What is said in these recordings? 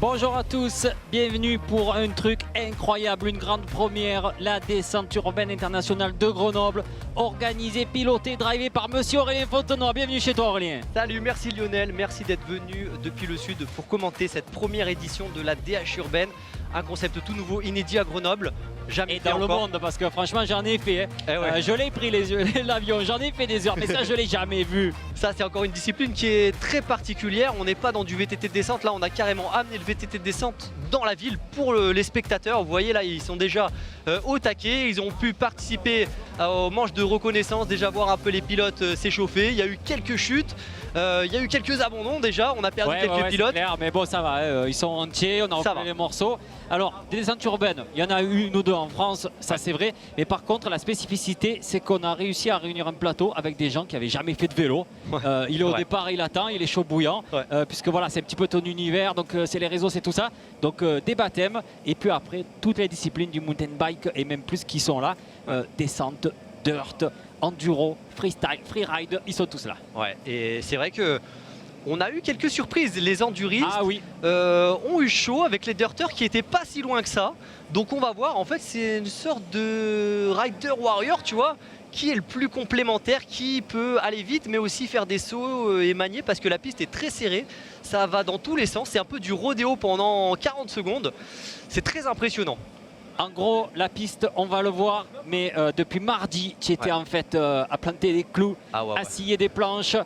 Bonjour à tous, bienvenue pour un truc incroyable, une grande première, la descente urbaine internationale de Grenoble, organisée, pilotée, drivée par Monsieur Aurélien Fontenoy. Bienvenue chez toi Aurélien. Salut, merci Lionel, merci d'être venu depuis le sud pour commenter cette première édition de la DH urbaine. Un concept tout nouveau, inédit à Grenoble. Jamais Et fait dans le encore. monde, parce que franchement j'en ai fait, hein. Eh ouais. Je l'ai pris l'avion, j'en ai fait des heures, mais ça je l'ai jamais vu. Ça c'est encore une discipline qui est très particulière. On n'est pas dans du VTT de descente, là on a carrément amené le VTT de descente dans la ville pour les spectateurs. Vous voyez là ils sont déjà au taquet, ils ont pu participer aux manches de reconnaissance, déjà voir un peu les pilotes s'échauffer. Il y a eu quelques chutes, il y a eu quelques abandons déjà, on a perdu quelques pilotes. C'est clair, mais bon ça va, hein, ils sont entiers, on a repris les morceaux. Alors des descentes urbaines, il y en a eu une ou deux en France, ça c'est vrai, mais par contre la spécificité c'est qu'on a réussi à réunir un plateau avec des gens qui n'avaient jamais fait de vélo. Il est au départ, il attend, il est chaud bouillant, puisque voilà c'est un petit peu ton univers, donc c'est les réseaux, c'est tout ça. Donc des baptêmes, et puis après toutes les disciplines du mountain bike et même plus qui sont là, descente, dirt, enduro, freestyle, freeride, ils sont tous là. Ouais, et c'est vrai que on a eu quelques surprises. Les enduristes ont eu chaud avec les dirters qui étaient pas si loin que ça. Donc on va voir, en fait c'est une sorte de rider warrior, tu vois, qui est le plus complémentaire, qui peut aller vite mais aussi faire des sauts et manier parce que la piste est très serrée. Ça va dans tous les sens, c'est un peu du rodéo pendant 40 secondes. C'est très impressionnant. En gros, la piste, on va le voir, mais depuis mardi, tu étais en fait à planter des clous, à scier des planches.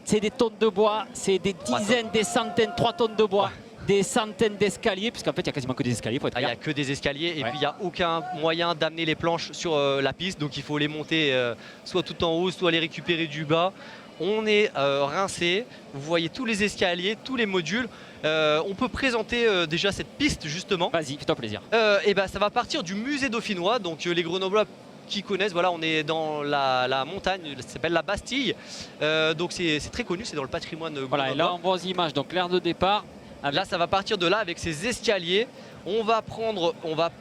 C'est des tonnes de bois, c'est des dizaines, des centaines, 3 tonnes de bois, des centaines d'escaliers, puisqu'en fait, il n'y a quasiment que des escaliers. Il n'y a que des escaliers, et puis il n'y a aucun moyen d'amener les planches sur la piste, donc il faut les monter soit tout en haut, soit les récupérer du bas. On est rincé, vous voyez tous les escaliers, tous les modules. On peut présenter déjà cette piste justement. Vas-y, fais-toi plaisir. Et ben, ça va partir du musée dauphinois, donc les Grenoblois qui connaissent, voilà, on est dans la montagne, ça s'appelle la Bastille, donc c'est très connu, c'est dans le patrimoine grenoblois. Voilà, et là on voit aux images, donc l'aire de départ. Là ça va partir de là avec ces escaliers. On va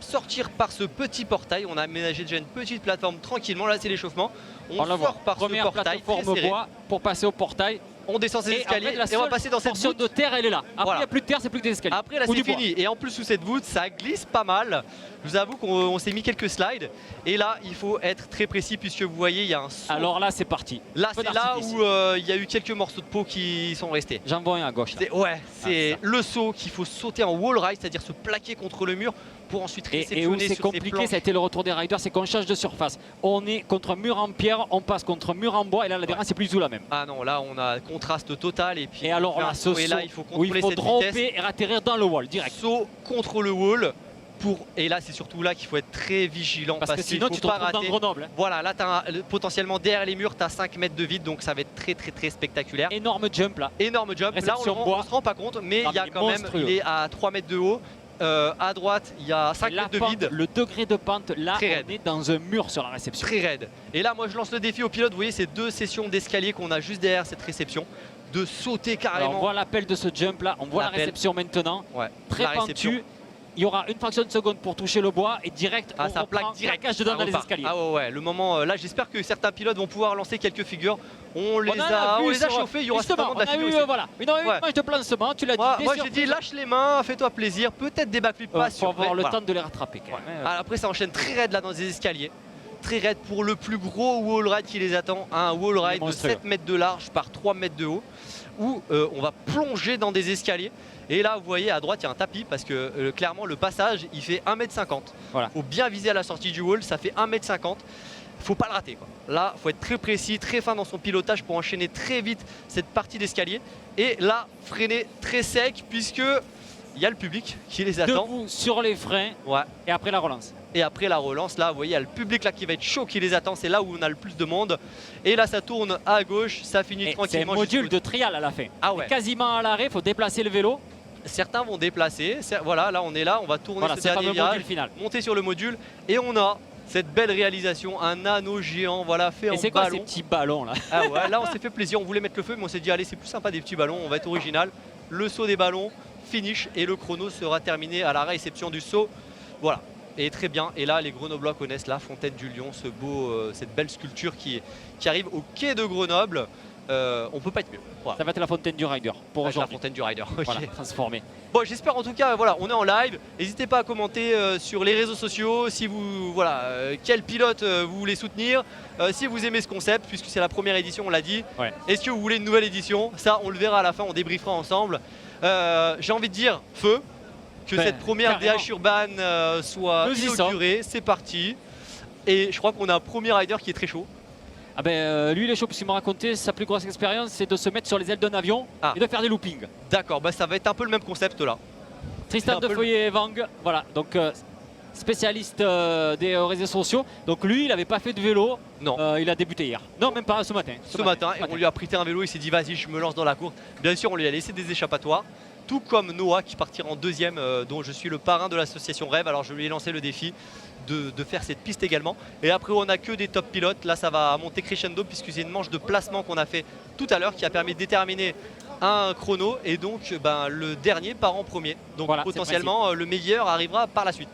sortir par ce petit portail. On a aménagé déjà une petite plateforme tranquillement. Là c'est l'échauffement. On sort par ce portail plateforme bois pour passer au portail. On descend ces escaliers et on va passer dans cette portion voûte de terre, elle est là. Après il n'y a plus de terre, c'est plus que des escaliers. Après là c'est fini. Et en plus sous cette voûte ça glisse pas mal. Je vous avoue qu'on s'est mis quelques slides. Et là il faut être très précis puisque vous voyez il y a un saut. Alors là c'est parti. Là c'est là où il y a eu quelques morceaux de peau qui sont restés. J'en vois un à gauche. C'est le saut qu'il faut sauter en wall ride, c'est-à-dire se plaquer contre le mur pour ensuite réceptionner. Et où c'est compliqué, ça a été le retour des riders, c'est qu'on change de surface. On est contre un mur en pierre, on passe contre un mur en bois et là la dernière c'est plus du tout la même. Ah non, là on a contraste total et puis alors là ce saut, là il faut contrôler où il faut cette dropper vitesse et atterrir dans le wall direct. Saut contre le wall. Et là c'est surtout là qu'il faut être très vigilant parce que sinon tu te retrouves dans Grenoble. Voilà, là potentiellement derrière les murs tu as 5 mètres de vide, donc ça va être très spectaculaire. Énorme jump là. Énorme jump. Là on se rend pas compte, mais il y a quand même, il est à 3 mètres de haut. À droite il y a 5 mètres de vide. Le degré de pente là on est dans un mur sur la réception. Très raide. Et là moi je lance le défi aux pilotes. Vous voyez ces 2 sessions d'escalier qu'on a juste derrière cette réception, de sauter carrément. Alors, on voit l'appel de ce jump là, on voit la réception maintenant. Très pentu. Il y aura une fraction de seconde pour toucher le bois et direct on ça plaque direct dedans dans les escaliers. Ah ouais, le moment là j'espère que certains pilotes vont pouvoir lancer quelques figures. On les a chauffés, il y aura certainement de la figure. Voilà, une image de placement, tu l'as dit. Moi j'ai dit lâche les mains, fais-toi plaisir, peut-être des backflips pas sûr. Pour avoir le temps de les rattraper quand même. Après ça enchaîne très raide là dans les escaliers. Très raide pour le plus gros wall ride qui les attend, un wall ride de 7 mètres de large par 3 mètres de haut, où on va plonger dans des escaliers. Et là vous voyez à droite il y a un tapis parce que clairement le passage il fait 1m50. Voilà. Faut bien viser à la sortie du wall, ça fait 1m50. Faut pas le rater quoi. Là faut être très précis, très fin dans son pilotage pour enchaîner très vite cette partie d'escalier. Et là freiner très sec puisque il y a le public qui les attend. Debout sur les freins et après la relance. Et après la relance, là vous voyez il y a le public là qui va être chaud qui les attend, c'est là où on a le plus de monde. Et là ça tourne à gauche, ça finit tranquillement. C'est un module de trial à la fin. Quasiment à l'arrêt, il faut déplacer le vélo. Certains vont déplacer, voilà là on est là, on va tourner ce dernier virage, monter sur le module et on a cette belle réalisation, un anneau géant, voilà, fait en ballon. Et c'est quoi ces petits ballons là? Ah ouais, là on s'est fait plaisir, on voulait mettre le feu mais on s'est dit allez c'est plus sympa des petits ballons, on va être original. Le saut des ballons, finish et le chrono sera terminé à la réception du saut. Voilà. Et très bien, et là les Grenoblois connaissent la Fontaine du Lion, cette belle sculpture qui arrive au quai de Grenoble. on peut pas être mieux. Voilà. Ça va être la fontaine du rider pour La aujourd'hui. fontaine du rider. Ok. Voilà, transformé. Bon, j'espère en tout cas, voilà, on est en live. N'hésitez pas à commenter sur les réseaux sociaux si vous, voilà, quel pilote vous voulez soutenir, si vous aimez ce concept, puisque c'est la première édition, on l'a dit. Ouais. Est-ce que vous voulez une nouvelle édition? Ça, on le verra à la fin, on débriefera ensemble. J'ai envie de dire, feu, que cette première carrément. DH Urban soit Nous y inaugurée. C'est parti. Et je crois qu'on a un premier rider qui est très chaud. Ah ben lui il est chaud parce qu'il m'a raconté sa plus grosse expérience c'est de se mettre sur les ailes d'un avion et de faire des loopings. D'accord, bah ça va être un peu le même concept là. Tristan de Feuillet Vang, voilà, donc spécialiste des réseaux sociaux. Donc lui il n'avait pas fait de vélo, non. Il a débuté hier. Non même pas ce matin. Ce matin, et on lui a prêté un vélo, il s'est dit vas-y je me lance dans la course. Bien sûr on lui a laissé des échappatoires. Tout comme Noah qui partira en deuxième, dont je suis le parrain de l'association Rêve. Alors je lui ai lancé le défi de faire cette piste également. Et après on n'a que des top pilotes. Là ça va monter crescendo puisque c'est une manche de placement qu'on a fait tout à l'heure qui a permis de déterminer un chrono. Et donc ben, le dernier part en premier. Donc voilà, potentiellement le meilleur arrivera par la suite.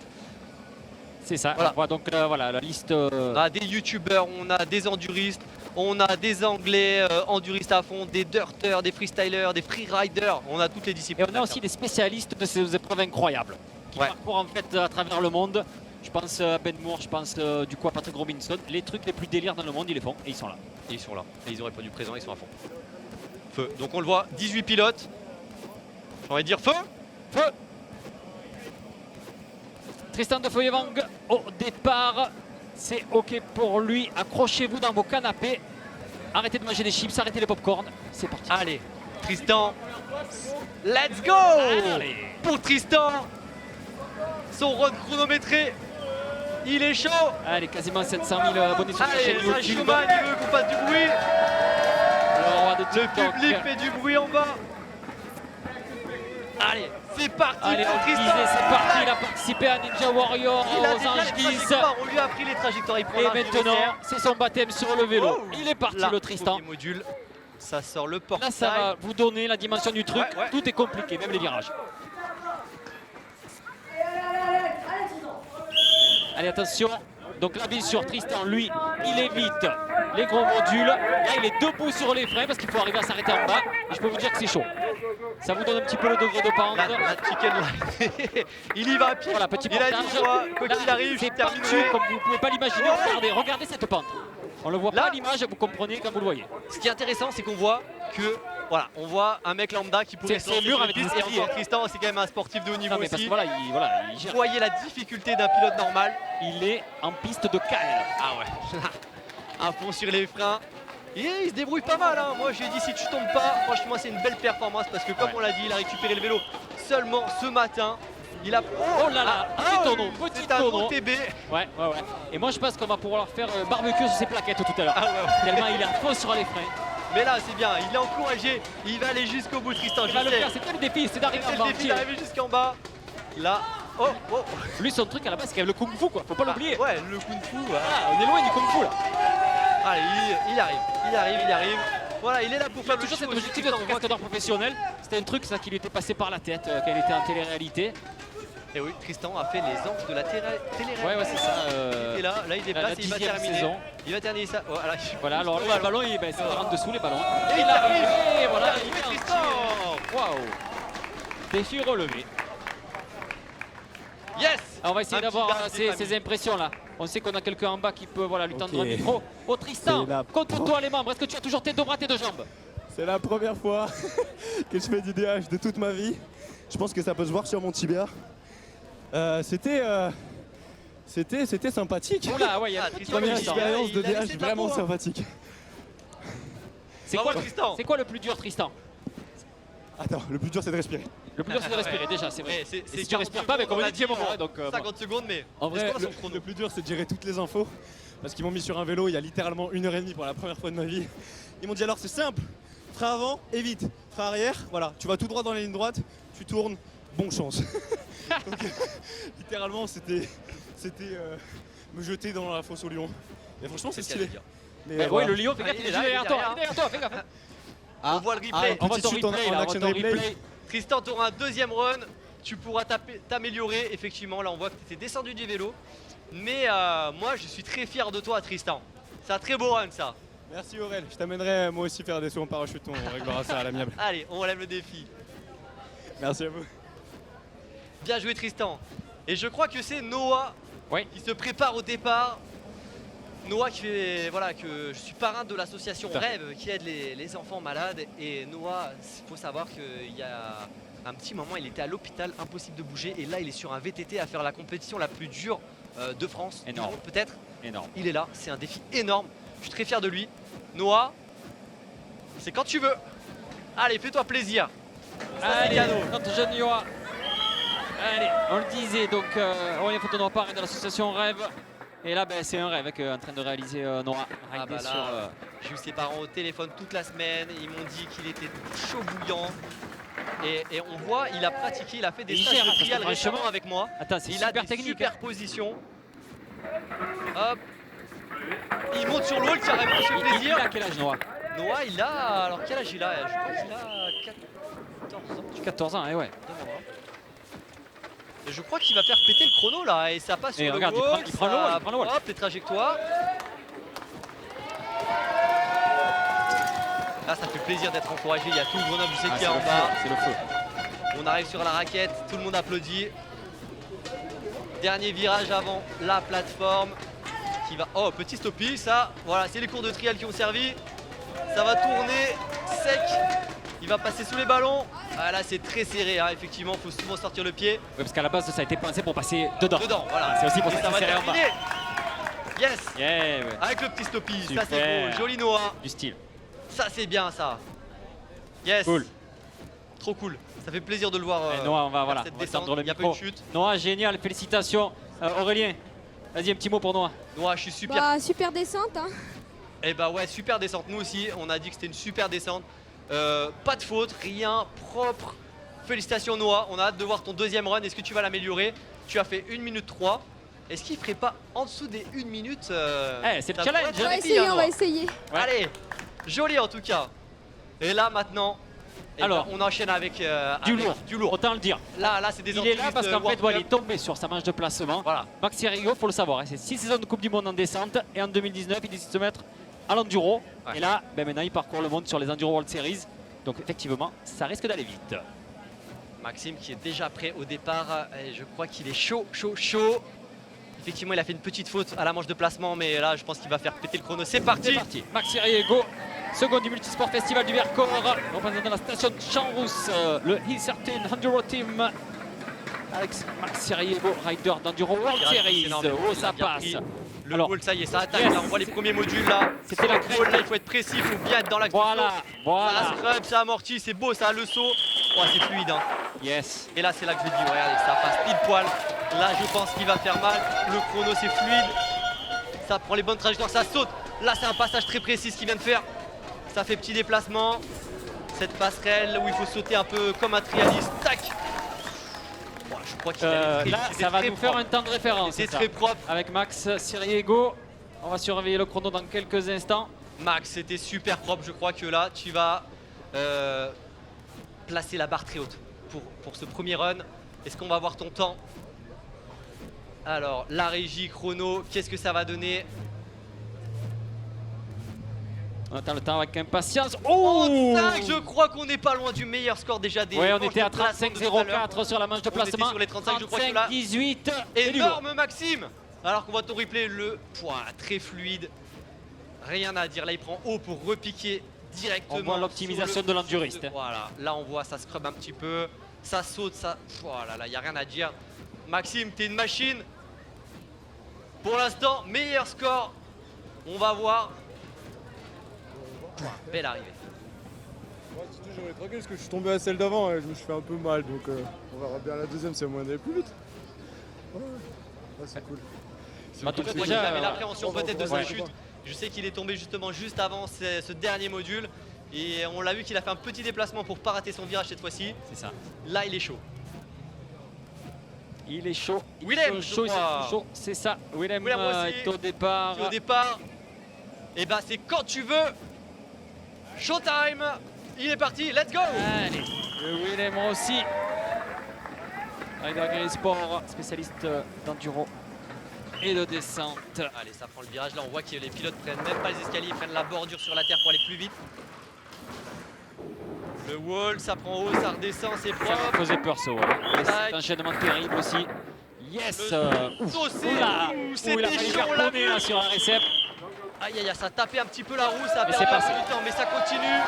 C'est ça, voilà. Donc voilà la liste. On a des youtubeurs, on a des enduristes, on a des anglais enduristes à fond, des dirters, des freestylers, des freeriders, on a toutes les disciplines. Et on a aussi des spécialistes de ces épreuves incroyables qui parcourent en fait à travers le monde. Je pense à Ben Moore, je pense du coup à Patrick Robinson. Les trucs les plus délires dans le monde, ils les font et ils sont là. Et ils sont là. Et ils ont répondu présent, ils sont à fond. Feu. Donc on le voit, 18 pilotes. J'ai envie de dire feu. Feu. Tristan de Feuillet-Vang au départ. C'est ok pour lui. Accrochez-vous dans vos canapés. Arrêtez de manger des chips, arrêtez les pop-corn. C'est parti. Allez, Tristan. Let's go. Allez. Pour Tristan. Son run chronométré. Il est chaud. Allez, quasiment 700 000 abonnés sur la chaîne YouTube. Allez, Schumann, il veut qu'on fasse du bruit. Le public fait du bruit en bas. Allez, c'est parti. Allez, pour Tristan. c'est parti. Il a participé à Ninja Warrior aux Anges Guise. On lui a appris les trajectoires. Et maintenant, c'est son baptême sur le vélo. Oh, il est parti, là, le Tristan. Module. Ça sort le portail. Là, ça va vous donner la dimension du truc. Ouais. Tout est compliqué, même les virages. Allez, attention. Donc là, bien sûr, Tristan, lui, il évite les gros modules. Là, il est debout sur les freins parce qu'il faut arriver à s'arrêter en bas. Et je peux vous dire que c'est chaud. Ça vous donne un petit peu le degré de pente. La chicken line. Il y va à pied. Voilà, petit il a dit portage. moi, quoi qu'il arrive, c'est je termine. comme vous ne pouvez pas l'imaginer. Regardez cette pente. On le voit pas à l'image, vous comprenez quand vous le voyez. Ce qui est intéressant, c'est qu'on voit que voilà, on voit un mec lambda qui pourrait se lancer sur une piste, et encore Tristan, c'est quand même un sportif de haut niveau aussi. Voilà, il gère. Vous voyez la difficulté d'un pilote normal. Il est en piste de KL. Ah ouais. À fond sur les freins. Et il se débrouille pas mal, hein. Moi j'ai dit si tu tombes pas, franchement c'est une belle performance parce que comme on l'a dit, il a récupéré le vélo seulement ce matin. Il a... Oh là là, petit tonneau. TB. Ouais. Et moi je pense qu'on va pouvoir faire barbecue sur ses plaquettes tout à l'heure. Tellement il est à fond sur les freins. Mais là c'est bien, il est encouragé, il va aller jusqu'au bout Tristan. Il va le faire, c'est pas le défi, c'est d'arriver en bas. C'est le défi d'arriver jusqu'en bas. Là, oh. Lui son truc à la base c'est quand même le kung fu quoi, faut pas l'oublier. Ouais, le kung fu. On est loin du kung fu là. Allez, il arrive. Voilà, il est là pour faire toujours cet objectif d'être cascadeur professionnel. C'était un truc ça qui lui était passé par la tête quand il était en télé-réalité. Et oui, Tristan a fait les anges de la télé-réalité. Ouais, c'est ça. Et là, il déplace et il va terminer. Saison. Il va terminer ça. Voilà, alors le ballon, ça rentre dessous les ballons. Et il arrive. Et voilà, il met Tristan. Waouh. Défi relevé. Yes. Alors on va essayer d'avoir ces impressions là. On sait qu'on a quelqu'un en bas qui peut lui tendre un micro. Oh Tristan, contre toi les membres, est-ce que tu as toujours tes deux bras, tes deux jambes? C'est la première fois que je fais du DH de toute ma vie. Je pense que ça peut se voir sur mon tibia. C'était sympathique. Oula, ouais, il y a une première expérience de DH vraiment sympathique. C'est quoi le plus dur, Tristan? Attends, le plus dur c'est de respirer. Le plus dur c'est de respirer déjà, c'est vrai. Si tu respires pas, mais comme on a dit, 50 secondes, mais en vrai, le plus dur c'est de gérer toutes les infos. Parce qu'ils m'ont mis sur un vélo il y a littéralement 1h30 pour la première fois de ma vie. Ils m'ont dit alors c'est simple, frein avant et vite, frein arrière, voilà, tu vas tout droit dans la ligne droite, tu tournes, bonne chance. Donc littéralement c'était me jeter dans la fosse au lion. Et franchement c'est stylé. Mais ouais, le lion, fais gaffe, il est derrière toi, fais gaffe. On voit le replay. On va sur replay là, replay. Tristan, tu auras un deuxième run, tu pourras t'améliorer. Effectivement, là on voit que tu étais descendu du vélo. Mais moi je suis très fier de toi Tristan. C'est un très beau run ça. Merci Aurel, je t'amènerai moi aussi faire des sauts en parachute, on réglera ça à l'amiable. Allez, on relève le défi. Merci à vous. Bien joué Tristan. Et je crois que c'est Noah qui se prépare au départ. Noah qui fait, voilà, que je suis parrain de l'association Rêve qui aide les enfants malades. Et Noah, il faut savoir qu'il y a un petit moment, il était à l'hôpital, impossible de bouger. Et là, il est sur un VTT à faire la compétition la plus dure de France. Énorme. Peut-être. Énorme. Il est là, c'est un défi énorme. Je suis très fier de lui. Noah, c'est quand tu veux. Allez, fais-toi plaisir. Allez, notre jeune Noah. Allez, on le disait, donc Aurélien Fontenoy, parrain de l'association Rêve. Et là, ben, c'est un rêve qu'est en train de réaliser Noah. Ah bah là, j'ai eu ses parents au téléphone toute la semaine. Ils m'ont dit qu'il était chaud bouillant. Et on voit, il a pratiqué, il a fait des stages de trial récemment avec moi. Attends, c'est il a des technique, super positions. Hop. Il monte sur l'eau, carrément, il se fait plaisir. Il a quel âge Noah? Noah, il a. Alors quel âge il a? Je crois qu'il a 14 ans. 14 ans, ouais. Et je crois qu'il va faire péter le chrono là. Et ça passe sur le regarde, wall, il prend le wall. Hop, les trajectoires. Là, ça fait plaisir d'être encouragé. Il y a tout Grenoble, je sais qu'il y a en bas. C'est le feu. On arrive sur la raquette, tout le monde applaudit. Dernier virage avant la plateforme. Qui va... Oh, petit stoppie, ça. Voilà, c'est les cours de trial qui ont servi. Ça va tourner sec. Il va passer sous les ballons. Ah, là, c'est très serré, hein. Effectivement, il faut souvent sortir le pied. Oui, parce qu'à la base, ça a été pensé pour passer dedans. Dedans, voilà. C'est aussi pour ça ça que va c'est serré en bas. terminer. Yes. Yeah, ouais. Avec le petit stoppie, ça Super. c'est beau. Joli Noah. Du style. Ça c'est bien ça. Yes. Cool. Trop cool. Ça fait plaisir de le voir. Noah, on va, voilà, cette on va descente. tendre le Il n'y a pas micro. eu de chute. Noah, génial, félicitations. Aurélien, vas-y, un petit mot pour Noah. Noah, je suis super. Bah, super descente. Hein. Eh bah ouais, super descente. Nous aussi, on a dit que c'était une super descente. Pas de faute, rien, propre. Félicitations Noah, on a hâte de voir ton deuxième run. Est-ce que tu vas l'améliorer? Tu as fait 1 minute 3. Est-ce qu'il ferait pas en dessous des 1 minute c'est le challenge. On va essayer, on va essayer. Ouais. Allez, joli en tout cas. Et là maintenant, alors, on enchaîne avec, du lourd. Autant le dire. Là c'est des Il est là parce qu'en fait, World il est tombé sur sa manche de placement. Voilà. Max Thierry, faut le savoir, hein, c'est 6 saisons de Coupe du Monde en descente. Et en 2019, il décide de se mettre à l'enduro. Ouais. Et là, ben maintenant, il parcourt le monde sur les Enduro World Series. Donc effectivement, ça risque d'aller vite. Maxime qui est déjà prêt au départ. Et je crois qu'il est chaud. Effectivement, il a fait une petite faute à la manche de placement, mais là, je pense qu'il va faire péter le chrono. C'est parti. C'est parti. Max Thierry-Ego, second du Multisport Festival du Vercors, représentant la station de Champs-Rousse, le E13 Enduro Team. Alex Max Thierry-Ego, rider d'Enduro World Series. Oh, ça passe. Le wall, ça y est, ça attaque. Là, on voit les premiers modules là. C'était la crête. Là, il faut être précis, il faut bien être dans l'axe. Voilà. Ça scrub, ça amortit, c'est beau, ça a le saut. Oh, c'est fluide. Hein. Yes. Et là, c'est là que je dis, regardez, ça passe pile poil. Là, je pense qu'il va faire mal. Le chrono, c'est fluide. Ça prend les bonnes trajectoires, ça saute. Là, c'est un passage très précis ce qu'il vient de faire. Ça fait petit déplacement. Cette passerelle où il faut sauter un peu comme un trialiste. Tac. Bon, je crois qu'il là, ça va nous faire un temps de référence. C'est très propre. Avec Max Thierry-Ego, on va surveiller le chrono dans quelques instants. Max, c'était super propre. Je crois que là, tu vas placer la barre très haute pour ce premier run. Est-ce qu'on va voir ton temps? Alors, la régie chrono, qu'est-ce que ça va donner? On attend le temps avec impatience. Oh, 5, je crois qu'on n'est pas loin du meilleur score déjà des. Ouais, on était à 35,04 sur la manche de placement. Sur les 35, je crois que là. 18. Énorme Maxime. Alors qu'on voit ton replay, le point très fluide. Rien à dire. Là, il prend haut pour repiquer directement. On voit l'optimisation de l'enduriste. Voilà, là on voit ça scrub un petit peu. Ça saute, ça. Voilà, là, il n'y a rien à dire. Maxime, t'es une machine. Pour l'instant, meilleur score. On va voir. Belle arrivée. Moi, j'aurais tranquille parce que je suis tombé à celle d'avant et je me suis fait un peu mal. Donc on verra bien la deuxième, c'est moyen d'aller plus vite. Ouais, c'est cool. Bah, Je crois qu'il avait l'appréhension peut-être de sa chute. Je sais qu'il est tombé justement juste avant ce dernier module. Et on l'a vu qu'il a fait un petit déplacement pour pas rater son virage cette fois-ci. C'est ça. Là, il est chaud. Il est chaud. Willem, chaud, c'est ça. Willem est au départ. Au départ. Et bah, c'est quand tu veux. Showtime. Il est parti. Let's go. Allez. Willem aussi. Rider Gris Sport, spécialiste d'enduro. et de descente. Allez, ça prend le virage. Là, on voit que les pilotes prennent même pas les escaliers, ils prennent la bordure sur la terre pour aller plus vite. Le wall, ça prend haut, ça redescend, c'est Ça m'a propre. posé peur ce wall. Et cet enchaînement terrible aussi. Yes. Oula, il a failli faire tourner là sur un récep. Aïe aïe aïe, ça a tapé un petit peu la roue, ça a Mais perdu c'est un passé. peu du temps, mais ça continue.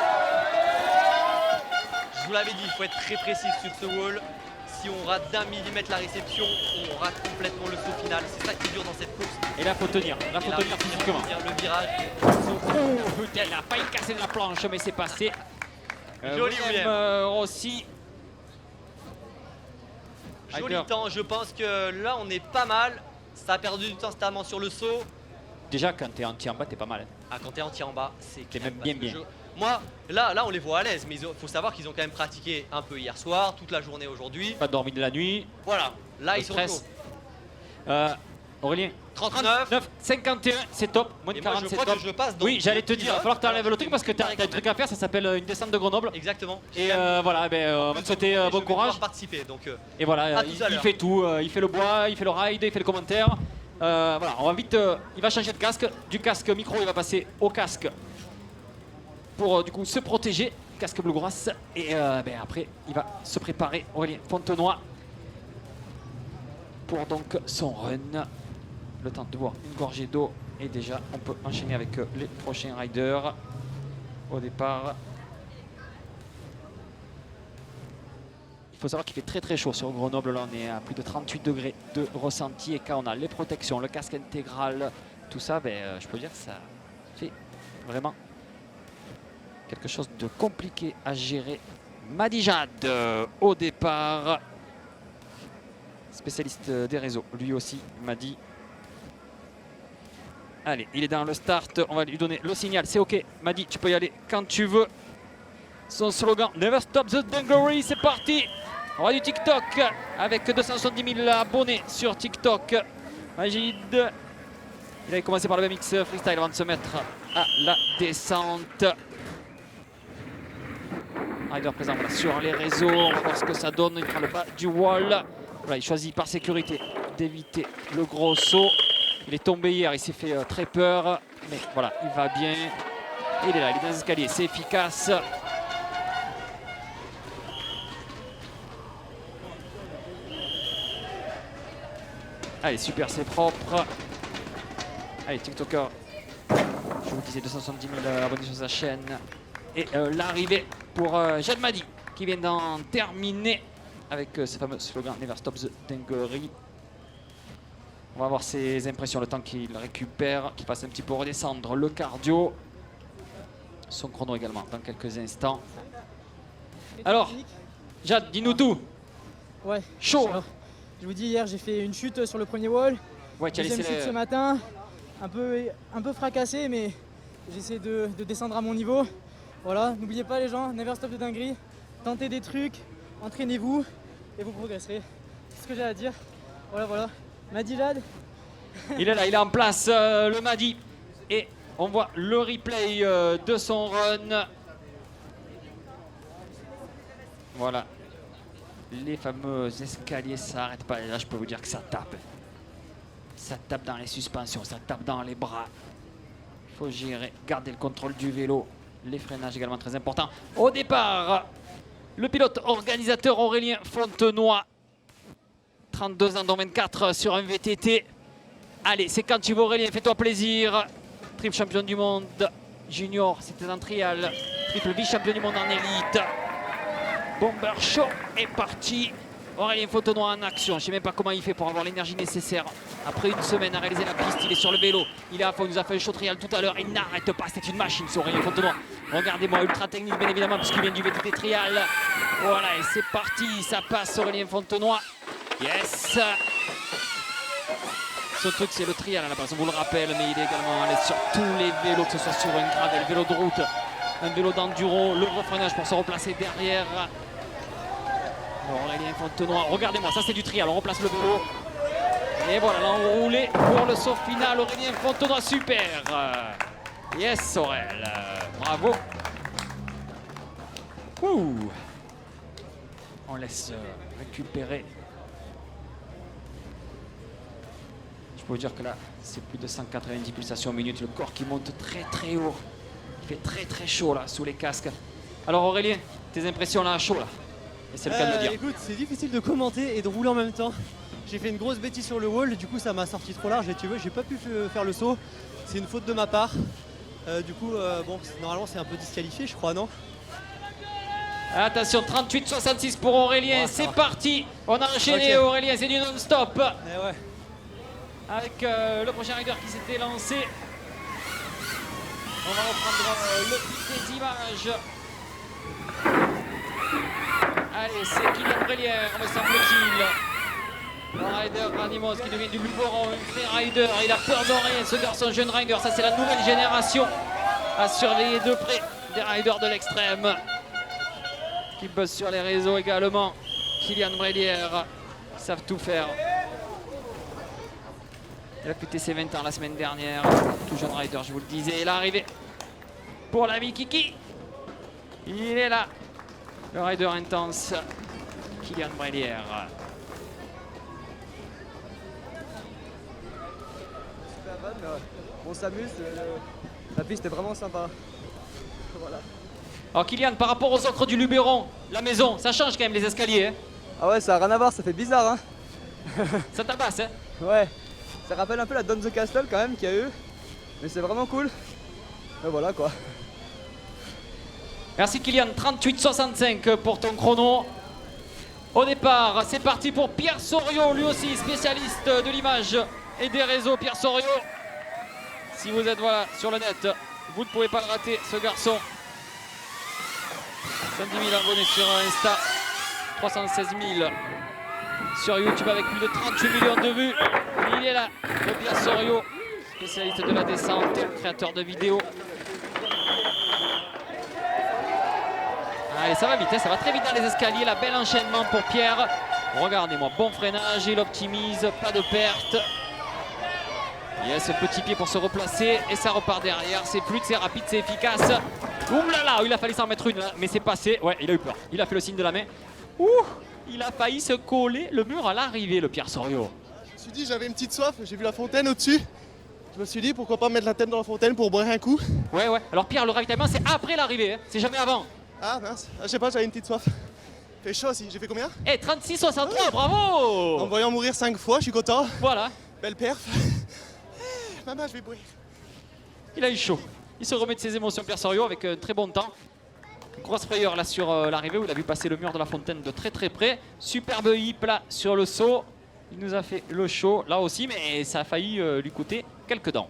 Je vous l'avais dit, il faut être très précis sur ce wall. Si on rate d'1 millimètre la réception, on rate complètement le saut final. C'est ça qui est dur dans cette course. Et là, faut tenir. Là, faut Et là, tenir physiquement. le virage. Elle a failli casser la planche, mais c'est passé. Joli William. Rossi. Joli temps, je pense que là on est pas mal. Ça a perdu du temps notamment sur le saut. Déjà, quand t'es entier en bas, t'es pas mal. Ah, quand t'es entier en bas, c'est T'es clair, même parce bien, que bien. Moi, là on les voit à l'aise, mais il faut savoir qu'ils ont quand même pratiqué un peu hier soir, toute la journée aujourd'hui. Pas dormi de la nuit. Voilà, là Le ils sont stress. chauds. Aurélien. 39. 51, c'est top. Moins de Et moi 40, je c'est crois top. que je passe dans Oui, j'allais te le dire, il va falloir que tu enlèves le truc parce que tu as un truc à faire, ça s'appelle une descente de Grenoble. Exactement. Et voilà, on va te souhaiter bon courage. Participer, donc, Et voilà, à tout à il l'heure. fait tout, il fait le bois, il fait le ride, il fait le commentaire. Voilà, on va vite, il va changer de casque. Du casque micro, il va passer au casque pour du coup se protéger. Casque Bluegrass. Et après, il va se préparer, Aurélien Fontenoy, pour donc son run. Le temps de boire une gorgée d'eau et déjà on peut enchaîner avec les prochains riders. Au départ, il faut savoir qu'il fait très chaud sur Grenoble. Là on est à plus de 38 degrés de ressenti et quand on a les protections, le casque intégral, tout ça, je peux dire que ça fait vraiment quelque chose de compliqué à gérer. Madijad au départ, spécialiste des réseaux, lui aussi m'a dit. Allez, il est dans le start, on va lui donner le signal, c'est ok. Madi, tu peux y aller quand tu veux. Son slogan, Never Stop the Dungaree, c'est parti. On va du TikTok avec 270 000 abonnés sur TikTok. Majid, il avait commencé par le BMX freestyle avant de se mettre à la descente. Rider présent voilà, sur les réseaux, on va voir ce que ça donne. Il prend le bas du wall. Voilà, il choisit par sécurité d'éviter le gros saut. Il est tombé hier, il s'est fait très peur, mais voilà, il va bien. Et il est là, il est dans les escaliers, c'est efficace. Allez, super, c'est propre. Allez, TikToker, je vous disais 270 000 abonnés sur sa chaîne. Et l'arrivée pour Jad Madi, qui vient d'en terminer avec ce fameux slogan Never Stop the Dungaree. On va voir ses impressions, le temps qu'il récupère, qu'il passe un petit peu redescendre le cardio. Son chrono également dans quelques instants. Alors, Jad, dis-nous tout. Ouais. Chaud. Alors, je vous dis, hier j'ai fait une chute sur le premier wall. Ouais, tu as Deuxième laissé chute ce matin, un peu fracassé, mais j'essaie de descendre à mon niveau. Voilà, n'oubliez pas les gens, never stop de dinguerie. Tentez des trucs, entraînez-vous et vous progresserez. C'est ce que j'ai à dire. Voilà. Madijad. Il est là, il est en place, le Madi. Et on voit le replay de son run. Voilà. Les fameux escaliers, ça n'arrête pas. Et là, je peux vous dire que ça tape. Ça tape dans les suspensions, ça tape dans les bras. Il faut gérer, garder le contrôle du vélo. Les freinages également très importants. Au départ, le pilote organisateur Aurélien Fontenoy. 32 ans, dont 24 sur un VTT. Allez, c'est quand tu veux Aurélien, fais-toi plaisir. Triple champion du monde junior, c'était en trial. Triple vice-champion du monde en élite. Bomber Show est parti. Aurélien Fontenoy en action. Je ne sais même pas comment il fait pour avoir l'énergie nécessaire. Après une semaine à réaliser la piste, il est sur le vélo. Il est à fond, il nous a fait un show trial tout à l'heure. Il n'arrête pas, c'est une machine ce Aurélien Fontenoy. Regardez-moi, ultra technique bien évidemment, puisqu'il vient du VTT trial. Voilà, et c'est parti, ça passe Aurélien Fontenoy. Yes. Ce truc c'est le trial à la base, on vous le rappelle, mais il est également allé sur tous les vélos, que ce soit sur une gravel, vélo de route, un vélo d'enduro, le refreinage pour se replacer derrière. Aurélien Fontenoy, regardez-moi, ça c'est du trial, on replace le vélo. Et voilà, l'enroulé pour le saut final, Aurélien Fontenoy, super. Yes Aurel, bravo. Ouh. On laisse récupérer. Je Je peux vous dire que là, c'est plus de 190 pulsations minutes. Le corps qui monte très très haut. Il fait très très chaud là, sous les casques. Alors Aurélien, tes impressions là, à chaud là. Et c'est le cas de le dire. Écoute, c'est difficile de commenter et de rouler en même temps. J'ai fait une grosse bêtise sur le wall, du coup ça m'a sorti trop large et tu vois, j'ai pas pu faire le saut. C'est une faute de ma part. Du coup, bon, normalement c'est un peu disqualifié, je crois, non? Attention, 38-66 pour Aurélien, c'est parti. On a enchaîné Aurélien, c'est du non-stop. Ouais. Avec le prochain rider qui s'était lancé. On va reprendre le fil des images. Allez, c'est Kylian Brélière, me semble-t-il. Le rider Animos qui devient du Luberon, un vrai rider. Il a peur de rien, ce garçon, jeune rider. Ça, c'est la nouvelle génération à surveiller de près des riders de l'extrême. Qui buzz sur les réseaux également. Kylian Brélière, ils savent tout faire. Il a fêté ses 20 ans la semaine dernière. Tout jeune rider, je vous le disais. L'arrivée pour l'ami Kiki. Il est là. Le rider intense, Kylian Brélière. On s'amuse, la piste est vraiment sympa. Voilà. Alors Kylian, par rapport aux autres du Luberon, la maison, ça change quand même les escaliers. Hein. Ah ouais, ça n'a rien à voir, ça fait bizarre. Hein. Ça tabasse, hein. Ouais, ça rappelle un peu la Down the Castle quand même qu'il y a eu. Mais c'est vraiment cool. Et voilà quoi. Merci Kylian, 38-65 pour ton chrono. Au départ, c'est parti pour Pierre Soriot, lui aussi spécialiste de l'image et des réseaux. Pierre Soriot, si vous êtes voilà, sur le net, vous ne pouvez pas le rater, ce garçon. 110 000 abonnés sur Insta, 316 000 sur YouTube avec plus de 38 millions de vues. Il est là, le Pierre Soriot, spécialiste de la descente, créateur de vidéos. Allez, ça va vite, hein, ça va très vite dans les escaliers. La belle enchaînement pour Pierre. Regardez-moi, bon freinage, il optimise, pas de perte. Il y a ce petit pied pour se replacer et ça repart derrière. C'est fluide, c'est rapide, c'est efficace. Ouh là là, il a fallu s'en mettre une, mais c'est passé. Ouais, il a eu peur. Il a fait le signe de la main. Ouh, il a failli se coller le mur à l'arrivée, le Pierre Soriot. Je me suis dit, j'avais une petite soif, j'ai vu la fontaine au-dessus. Je me suis dit, pourquoi pas mettre la tête dans la fontaine pour boire un coup. Ouais. Alors Pierre, le ravitaillement, c'est après l'arrivée, hein. C'est jamais avant. Ah mince, je sais pas, j'avais une petite soif. Fait chaud aussi, j'ai fait combien? Eh, 36-63, bravo. En me voyant mourir 5 fois, je suis content. Voilà. Belle perf. Maman, je vais boire. Il a eu chaud. Il se remet de ses émotions, Pierre Soriot, avec un très bon temps. Grosse frayeur là sur l'arrivée où il a vu passer le mur de la fontaine de très très près. Superbe hip là sur le saut. Il nous a fait le show là aussi, mais ça a failli lui coûter quelques dents.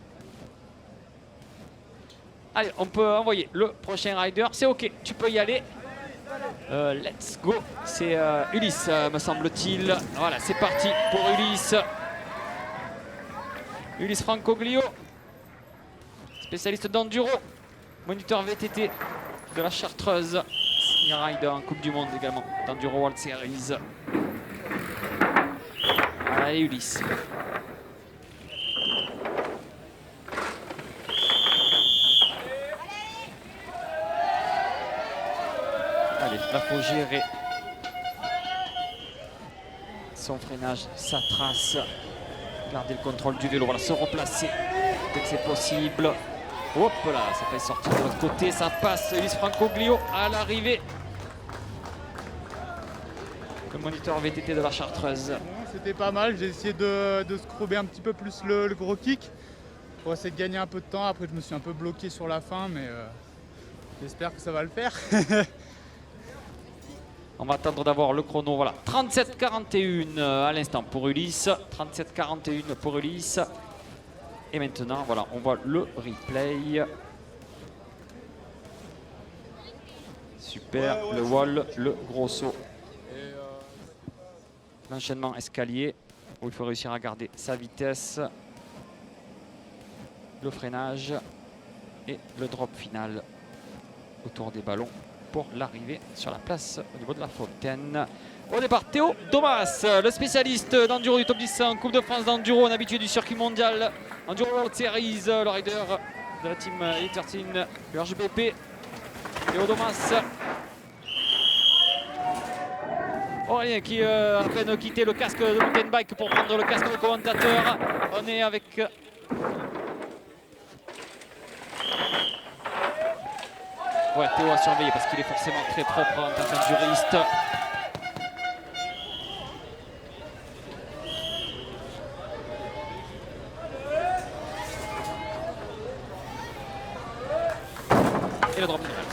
Allez, on peut envoyer le prochain rider. C'est ok, tu peux y aller. Let's go. C'est Ulysse, me semble-t-il. Voilà, c'est parti pour Ulysse. Ulysse Francoglio, spécialiste d'enduro, moniteur VTT de la Chartreuse, senior rider en Coupe du Monde également, d'Enduro World Series. Allez Ulysse. Allez, là faut gérer son freinage, sa trace. Garder le contrôle du vélo, voilà, se replacer dès que c'est possible. Hop là, ça fait sortir de l'autre côté, ça passe. Ulysse Francoglio à l'arrivée. Le moniteur VTT de la Chartreuse. C'était pas mal, j'ai essayé de scrober un petit peu plus le gros kick pour essayer de gagner un peu de temps. Après je me suis un peu bloqué sur la fin, mais j'espère que ça va le faire. On va attendre d'avoir le chrono, voilà. 37-41 à l'instant pour Ulysse. 37-41 pour Ulysse. Et maintenant, voilà, on voit le replay. Super, le wall, le gros saut. L'enchaînement escalier, où il faut réussir à garder sa vitesse. Le freinage et le drop final autour des ballons pour l'arrivée sur la place au niveau de la fontaine. Au départ, Théo Domas, le spécialiste d'enduro du top 10 en Coupe de France d'enduro, un habitué du circuit mondial Enduro World Series, le rider de la team Elite 13, le RGBP. Théo Domas. Aurélien qui est en train de quitter le casque de mountain bike pour prendre le casque de commentateur. On est avec... Ouais, Théo a surveillé parce qu'il est forcément très propre en tant qu'enduriste. Et le drop final.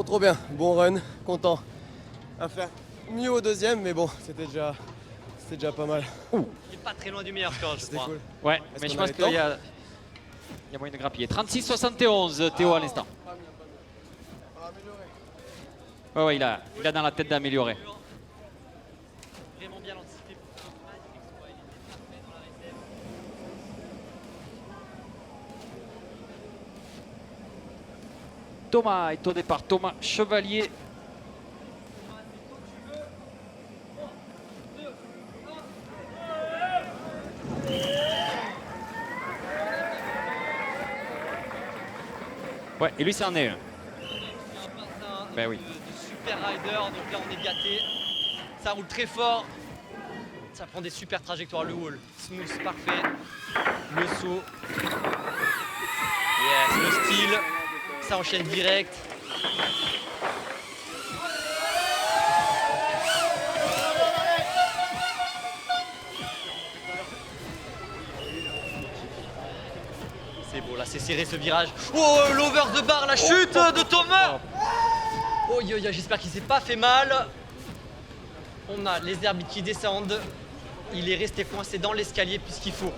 Trop bien, bon run, content. À faire mieux au deuxième, mais bon, c'était déjà pas mal. Il n'est pas très loin du meilleur score, je crois. Cool. Ouais, mais je pense qu'il y a moyen de grappiller. 36-71 Théo à l'instant. Ouais, il a dans la tête d'améliorer. Vraiment bien anticipé. Thomas est au départ, Thomas Chevalier. Ouais, et lui, c'en est un. Ben oui. De super rider, donc là on est gâté. Ça roule très fort. Ça prend des super trajectoires, le wall. Smooth, parfait. Le saut. Yes, le style. Ça enchaîne direct. C'est beau, là c'est serré ce virage. Oh, l'over de barre, la chute de Thomas. Oh, j'espère qu'il s'est pas fait mal. On a les arbitres qui descendent. Il est resté coincé dans l'escalier puisqu'il faut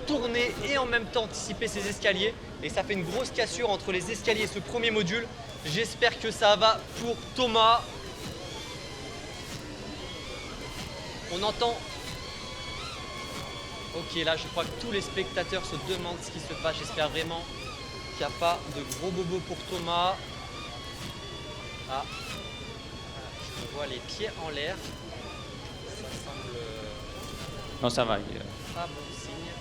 tourner et en même temps anticiper ses escaliers. Et ça fait une grosse cassure entre les escaliers et ce premier module. J'espère que ça va pour Thomas. On entend... Ok, là je crois que tous les spectateurs se demandent ce qui se passe. J'espère vraiment qu'il n'y a pas de gros bobo pour Thomas. Ah, je vois les pieds en l'air. Ça semble Non, ça va. pas bon signe.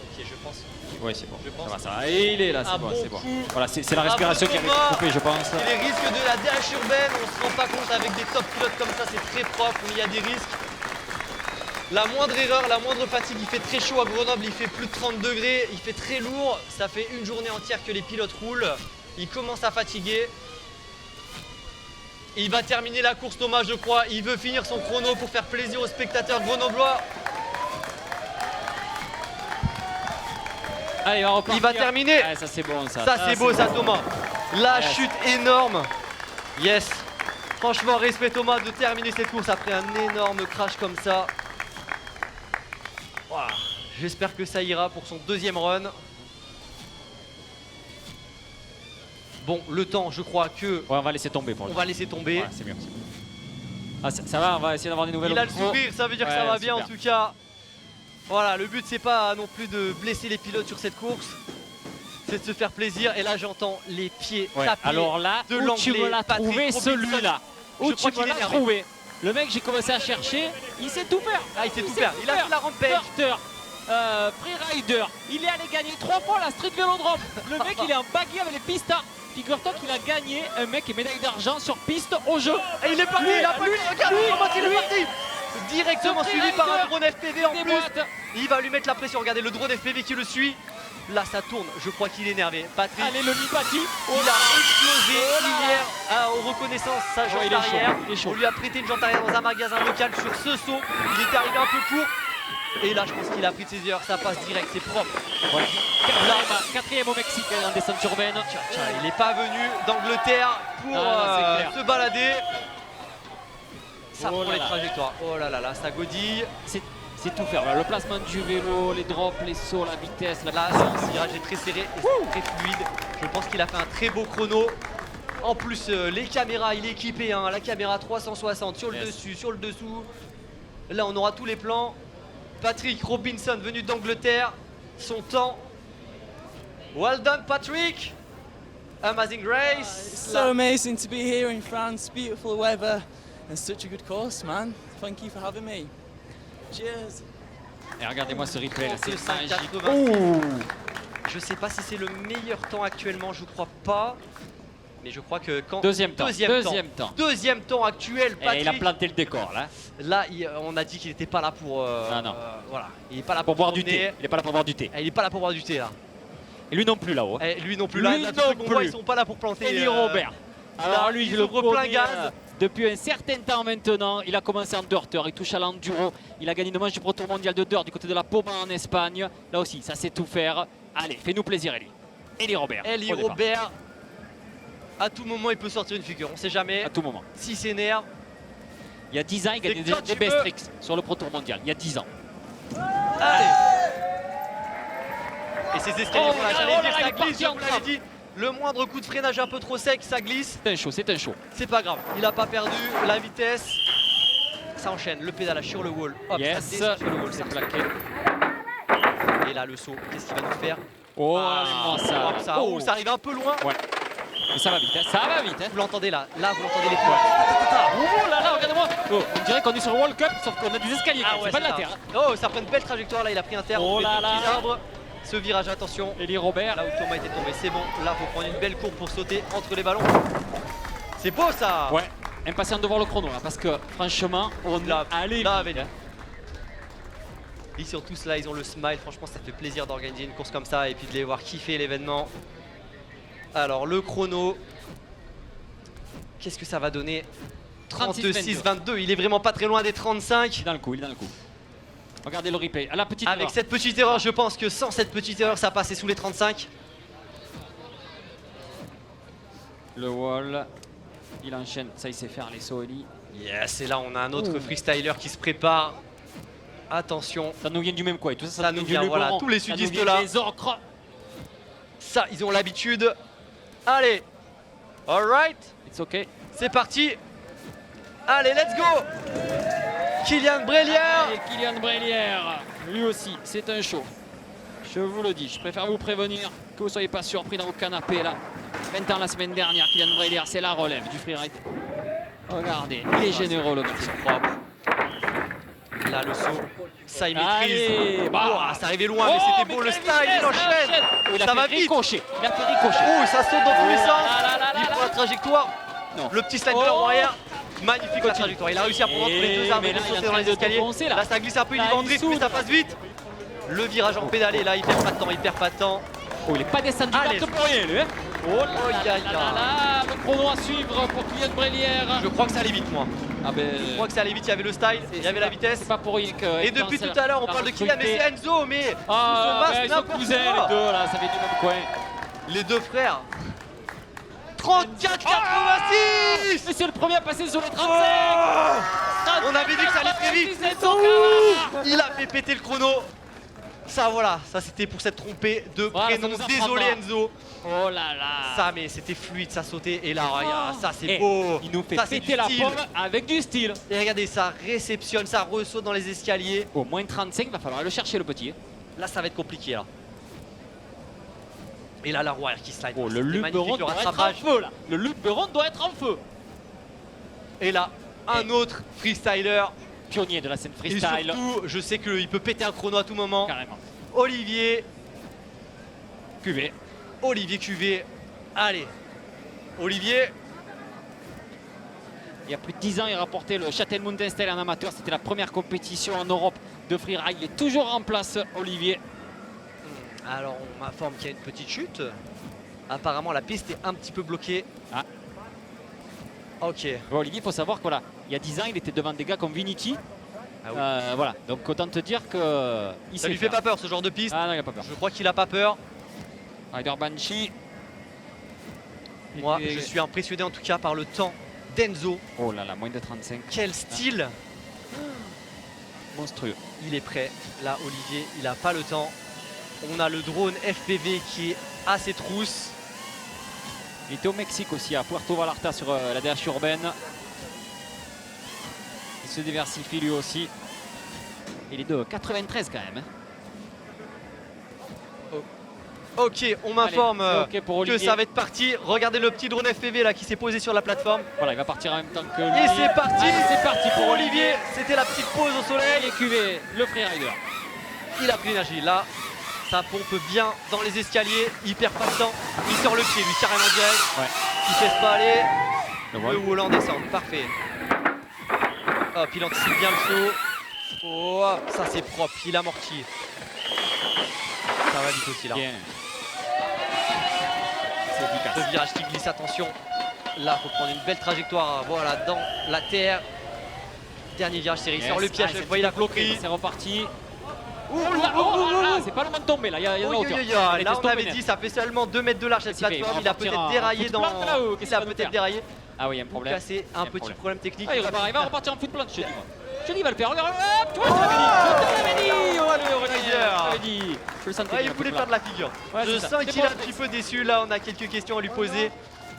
Ok, je pense. Oui, c'est bon. Je pense Ça va. Et il est là, c'est bon, c'est bon. Voilà, c'est la respiration qui avait été coupée, je pense. Et les risques de la DH urbaine, on se rend pas compte avec des top pilotes comme ça, c'est très propre, mais il y a des risques. La moindre erreur, la moindre fatigue, il fait très chaud à Grenoble, il fait plus de 30 degrés, il fait très lourd. Ça fait une journée entière que les pilotes roulent. Il commence à fatiguer. Il va terminer la course, Thomas, je crois. Il veut finir son chrono pour faire plaisir aux spectateurs grenoblois. Allez, on va repartir. Il va terminer. Ah, ça c'est bon, ça. Ça c'est beau, ça, Thomas. La Yes. chute énorme. Yes. Franchement, respect Thomas de terminer cette course après un énorme crash comme ça. Wow. J'espère que ça ira pour son deuxième run. Bon, le temps, je crois que... Ouais, on va laisser tomber pour le On va laisser tomber. Ouais, c'est mieux. Ah, ça va, on va essayer d'avoir des nouvelles. Il a le sourire, ça veut dire que ça va bien en tout cas. Voilà, le but c'est pas non plus de blesser les pilotes sur cette course. C'est de se faire plaisir. Et là j'entends les pieds taper. Alors là, de où tu me l'as Patrick trouvé Robinson. celui-là? Où Je crois tu me qu'il est l'as énervé. trouvé? Le mec, j'ai commencé à chercher, il sait tout faire. Ah, il sait tout faire. Il a fait la rampage. Starter, Freerider, il est allé gagner 3 fois la Street Vélodrome. Le mec, il est en baggy avec les pistas. Figure-toi qu'il a gagné un mec et médaille d'argent sur piste au jeu. Et il est parti, il a pas eu, regarde comment il est parti. Directement suivi par un drone FPV en plus. Il va lui mettre la pression, regardez le drone FPV qui le suit. Là ça tourne, je crois qu'il est énervé. Patrick, Allez, le Libati. il a explosé hier aux reconnaissances sa jante il est chaud, arrière. il est chaud. On lui a prêté une jante arrière dans un magasin local sur ce saut. Il était arrivé un peu court. Et là je pense qu'il a pris de ses heures, ça passe direct, c'est propre. Ouais. Quatrième au Mexique en descente urbaine. Il n'est pas venu d'Angleterre pour se balader. Ça prend les trajectoires. Oh là là là, ça godille. C'est tout faire. Le placement du vélo, les drops, les sauts, la vitesse, la Là, puissance. ce virage est très serré et c'est très fluide. Je pense qu'il a fait un très beau chrono. En plus, les caméras, il est équipé. Hein, la caméra 360 sur le dessus, sur le dessous. Là, on aura tous les plans. Patrick Robinson, venu d'Angleterre. Son temps. Well done, Patrick. Amazing race. It's so amazing to be here in France. Beautiful weather and such a good course, man. Thank you for having me. Cheers. Et regardez-moi ce replay là, c'est magique. 35,86. Je sais pas si c'est le meilleur temps actuellement, je crois pas. Mais je crois que quand. Deuxième temps. Deuxième temps actuel, Et Patrick. il a planté le décor là. Là, on a dit qu'il n'était pas là pour. Non. Voilà. Il n'est pas là Pour boire du tourner. thé. Il est pas là pour boire du thé. Il n'est pas là pour boire du thé là. Et lui non plus là-haut. Et lui non plus. Lui Là, non tous ceux qu'on voit, plus. ils sont pas là pour planter. Eli Robert. Alors lui, je le ouvre plein connais, gaz. Depuis un certain temps maintenant. Il a commencé en dirter, il touche à l'enduro. Il a gagné une manche du Pro Tour mondial de dirt du côté de la Poma en Espagne. Là aussi, ça sait tout faire. Allez, fais-nous plaisir, Eli. Eli Robert. Eli au départ. Robert. À tout moment, il peut sortir une figure. On sait jamais. À tout moment. S'il s'énerve. Il y a 10 ans, il gagnait C'est déjà quand des tu best veux. tricks sur le Pro Tour mondial. Il y a 10 ans. Allez. Et ces escaliers, Oh voilà, là j'allais là, dire, il ça est glisse, parti je en vous l'avais dit. Le moindre coup de freinage un peu trop sec, ça glisse. C'est un show, c'est un show. C'est pas grave, il a pas perdu la vitesse. Ça enchaîne, le pédalage sur le wall. Hop, Yes, ça descend sur le wall, c'est ça plaqué. Et là, le saut, qu'est-ce qu'il va nous faire? Oh, Ah, ça. hop, ça, oh, ça arrive un peu loin. Ouais. Mais ça va vite, hein. Ça va vite. Hein. Vous l'entendez là, vous l'entendez les points. Oh là là, regardez-moi. Oh, on dirait qu'on est sur le World Cup, sauf qu'on a des escaliers. Ah c'est pas de la terre. Oh, ça prend une belle trajectoire là, il a pris un terre. Oh là là. Ce virage, attention. Eli Robert. Là où Thomas était tombé, c'est bon. Là, faut prendre une belle courbe pour sauter entre les ballons. C'est beau ça. Ouais. Impatient de voir le chrono là, parce que franchement, on Là, a allé. là, avec. Ils sont tous là, ils ont le smile. Franchement, ça fait plaisir d'organiser une course comme ça et puis de les voir kiffer l'événement. Alors, le chrono. Qu'est-ce que ça va donner? 32,6,22. Il est vraiment pas très loin des 35. Il est dans le coup, il est dans le coup. Regardez le replay. À la petite Avec erreur. cette petite erreur, je pense que sans cette petite erreur, ça passait sous les 35. Le wall. Il enchaîne. Ça, il sait faire les sauts, Eli. Yes, et là, on a un autre freestyler qui se prépare. Attention. Ça nous vient du même coin. Tout Ça nous vient, du voilà, Luberon. tous les Ça nous sudistes vient là. Les ocres. Ça, ils ont l'habitude. Allez. Alright. It's ok. C'est parti. Allez, let's go. Kylian Brélière. Et Kylian Brélière, lui aussi, c'est un show. Je vous le dis, je préfère vous prévenir que vous ne soyez pas surpris dans vos canapés là. 20 ans la semaine dernière, Kylian Brélière, c'est la relève du freeride. Regardez, il est généreux le garçon. Propre. Là, le saut. Ça, il maîtrise. Allez, bah. Oh, ça arrivait loin, mais c'était beau. Le style, il enchaîne. Oh, il a Ça fait va vite. ricocher. Il a fait ricocher. Oh, ça saute dans tous les Oh sens. là là Il là prend la trajectoire. Non. Le petit slider Oh. en arrière. Magnifique la trajectoire. Il a réussi à prendre entre les deux arbres mais et de là, il est sauter en dans train les de escaliers. défoncer, là. Là, ça glisse un peu. Il Là, va en il drift, mais soude. ça passe vite. Le virage en pédalé, là, il perd pas de temps. Il perd pas de temps. Oh, il est pas descendu Allez. là que pour rien, lui. Hein. Oh là Oh, là ya, là ya. là là. Le chrono à suivre pour Kylian Brélière. Je crois que ça allait vite, moi. Ah ben, Je crois que ça allait vite. Il y avait le style, il y avait la vitesse. c'est pas pour rien que. Et depuis tout à l'heure, on parle de Kylian, mais c'est Enzo, mais Ah, sous ce ben, masque, ils sont n'importe cousins quoi. les deux là, ça fait du même coin. Les deux frères. 34,86. Mais c'est le premier à passer sur les 35. On avait dit que ça allait très vite. Il a fait péter le chrono. Ça, voilà, ça c'était pour s'être trompé de Voilà, prénom. ça nous Désolé apprendra. Enzo. Oh là là. Ça, mais c'était fluide, ça sautait. Et là, regarde, ça c'est Eh, beau. Il nous fait Ça, c'est péter du la style. pomme avec du style. Et regardez, ça réceptionne, ça ressaute dans les escaliers. Au moins 35, va falloir le chercher le petit. Là, ça va être compliqué là. Et là, la roue arrière qui slide. Oh, le C'était magnifique, Luberon le doit être en rattrapage. feu là. Le Luberon doit être en feu. Et là, un autre freestyler. Pionnier de la scène Et freestyle. surtout, je sais qu'il peut péter un chrono à tout moment. Carrément. Olivier. QV. Olivier QV. Allez. Olivier. Il y a plus de 10 ans, il rapportait le Châtel Mountain Style en amateur. C'était la première compétition en Europe de freeride. Il est toujours en place, Olivier. Alors, on m'informe qu'il y a une petite chute. Apparemment, la piste est un petit peu bloquée. Ah. Ok. Bon, Olivier, il faut savoir que voilà, il y a 10 ans, il était devant des gars comme Vinicius. Ah oui. Voilà, donc autant te dire que il Ça sait lui fait faire. pas peur ce genre de piste. Ah non, il a pas peur. Je crois qu'il a pas peur. Rider Banshee. Moi, Et- je suis impressionné en tout cas par le temps d'Enzo. Oh là là, moins de 35. Quel style. Monstrueux. Il est prêt. Là, Olivier, il a pas le temps. On a le drone FPV qui est à ses trousses. Il était au Mexique aussi, à Puerto Vallarta sur la DH urbaine. Il se diversifie lui aussi. Il est de 93 quand même. Hein. Ok, on m'informe Allez, c'est ok pour que Olivier. ça va être parti. Regardez le petit drone FPV là qui s'est posé sur la plateforme. Voilà, il va partir en même temps que lui. Et c'est parti. Allez, c'est parti pour Olivier. C'était la petite pause au soleil. Et QV, le freerider. Il a pris l'énergie. Là, ça pompe bien dans les escaliers. Il perd pas de temps. Il sort le pied, lui, carrément direct. Ouais. Il fait pas aller. Le wall en descend. Parfait. Hop, il anticipe bien le saut. Oh, ça c'est propre. Il amortit. Ça va vite aussi là. Bien. C'est efficace. Le virage qui glisse, attention. Là, il faut prendre une belle trajectoire. Voilà, dans la terre. Dernier virage serré. Il sort le piège. Vous voyez la bloquerie. C'est reparti. C'est pas le moment de tomber là, il y a de la hauteur. Là on avait dit ça fait seulement 2 mètres de large cette plateforme, il a peut-être déraillé dans... Il a peut-être déraillé. Ah oui, il y a un problème. C'est un petit problème technique. Ah, il va repartir en foot planche, je te dis. Je te dis, il va le faire. Regarde, hop, tu vois, je t'avais dit. Oh, allez, Aurélien, je t'avais dit. Je le sentais. Il voulait faire de la figure. Je sens qu'il est un petit peu déçu. Là, on a quelques questions à lui poser.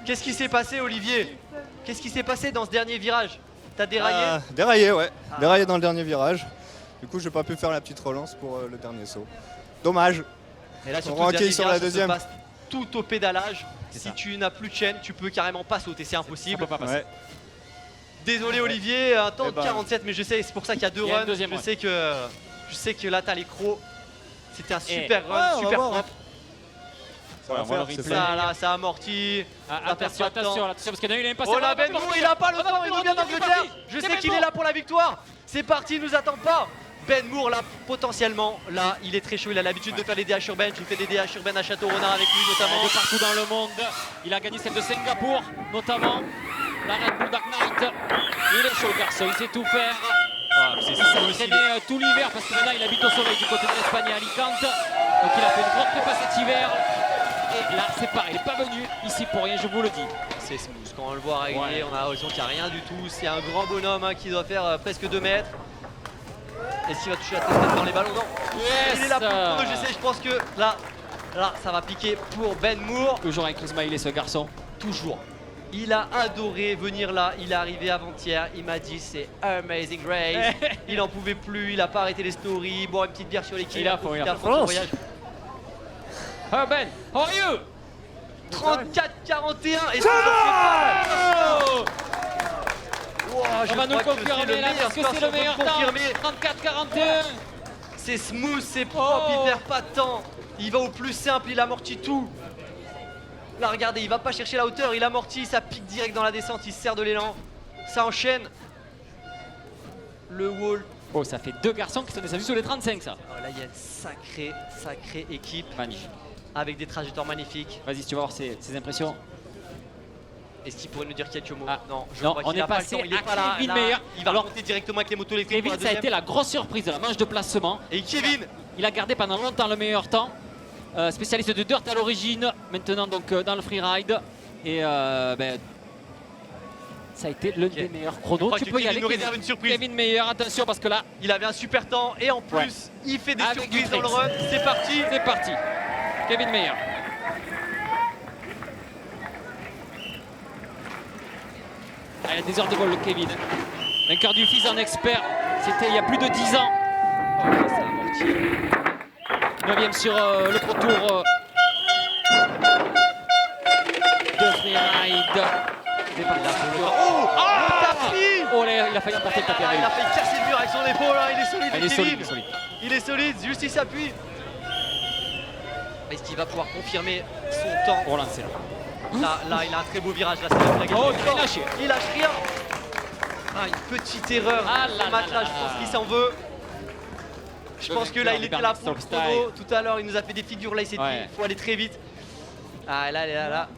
Qu'est-ce qui s'est passé, Olivier? Qu'est-ce qui s'est passé dans ce dernier virage? T'as déraillé? Déraillé, ouais. Déraillé dans le dernier virage. Du coup, j'ai pas pu faire la petite relance pour le dernier saut. Dommage. Et là, On surtout, le dernier sur la virage, ça se deuxième. passe tout au pédalage. Si tu n'as plus de chaîne, tu peux carrément pas sauter, c'est impossible. Ça peut pas passer. Ouais. Désolé Olivier, un temps de 47, mais je sais, c'est pour ça qu'il y a 2 runs. Je sais que là, t'as les crocs. C'était un super run, super propre. Ça va faire, c'est ça. Là, ça amortit. Attention, parce qu'il y en a eu, il est passé. Oh là, Ben Moore, il a pas le temps, il revient d'Angleterre. Je sais qu'il est là pour la victoire. C'est parti, il nous attend pas. Ben Moore, là, potentiellement, là, il est très chaud. Il a l'habitude de faire des DH urbaines. Il fait des DH urbaines à Château-Renard avec lui, notamment. De partout dans le monde. Il a gagné celle de Singapour, notamment. La Red Bull Dark Knight. Il est chaud, le garçon, il sait tout faire. Il s'est entraîné tout l'hiver parce que maintenant il habite au soleil du côté de l'Espagne à Alicante. Donc il a fait une grande prépa cet hiver. Et là, c'est pareil, il n'est pas venu ici pour rien, je vous le dis. C'est smooth. Quand on le voit régler, on a l'impression qu'il n'y a rien du tout. C'est un grand bonhomme qui doit faire presque 2 mètres. Est-ce qu'il va toucher la tête dans les ballons? Non. Yes. Il est là pour le je pense que là, ça va piquer pour Ben Moore. Toujours avec Ismail et ce garçon. Toujours. Il a adoré venir là, il est arrivé avant-hier, il m'a dit c'est Amazing Grace. Il n'en pouvait plus, il n'a pas arrêté les stories, boire une petite bière sur les quais. Il a fond, voyage. Ben, how are you? 34-41 et ça fait Oh, on va nous confirmer là parce que c'est le meilleur temps. 34-41. C'est smooth, c'est propre, il perd pas de temps. Il va au plus simple, il amortit tout. Là regardez, il va pas chercher la hauteur, il amortit, ça pique direct dans la descente, il se sert de l'élan. Ça enchaîne. Le wall. Oh, ça fait 2 garçons qui sont descendus sur les 35 ça. Oh, là il y a une sacrée équipe. Magnifique. Avec des trajectoires magnifiques. Vas-y, si tu vas voir ses impressions. Est-ce qu'il pourrait nous dire quelques mots? Non, on est passé à Kevin Meyer. Il va monter directement avec les motos électriques. Kevin, ça a été la grosse surprise de la manche de placement. Et Kevin, il a gardé pendant longtemps le meilleur temps. Spécialiste de dirt à l'origine, maintenant donc dans le freeride. Et ça a été l'un des meilleurs chronos. Tu peux y aller. nous réserve une surprise. Kevin Meyer, attention parce que là, il avait un super temps et en plus, il fait des surprises dans le run. C'est parti. C'est parti. Kevin Meyer. Il a des heures de vol, le Kevin. Vainqueur du FIS en expert. C'était il y a plus de 10 ans. Oh, là, ça a amorti. 9ème sur le Pro Tour de freeride. Oh là, il a failli emporter le tapis. Il a failli casser le mur avec son épaule. Il est solide. Il est solide. Il est solide. Juste il s'appuie. Est-ce qu'il va pouvoir confirmer son temps? Pour lancer là, il a un très beau virage. Là, c'est oh, il lâche. Il lâche rien. Une petite erreur. Ce match-là, je pense qu'il s'en veut. Je pense que là, il était là pour le chrono. Tout à l'heure, il nous a fait des figures. Là, il s'est dit il faut aller très vite. Là.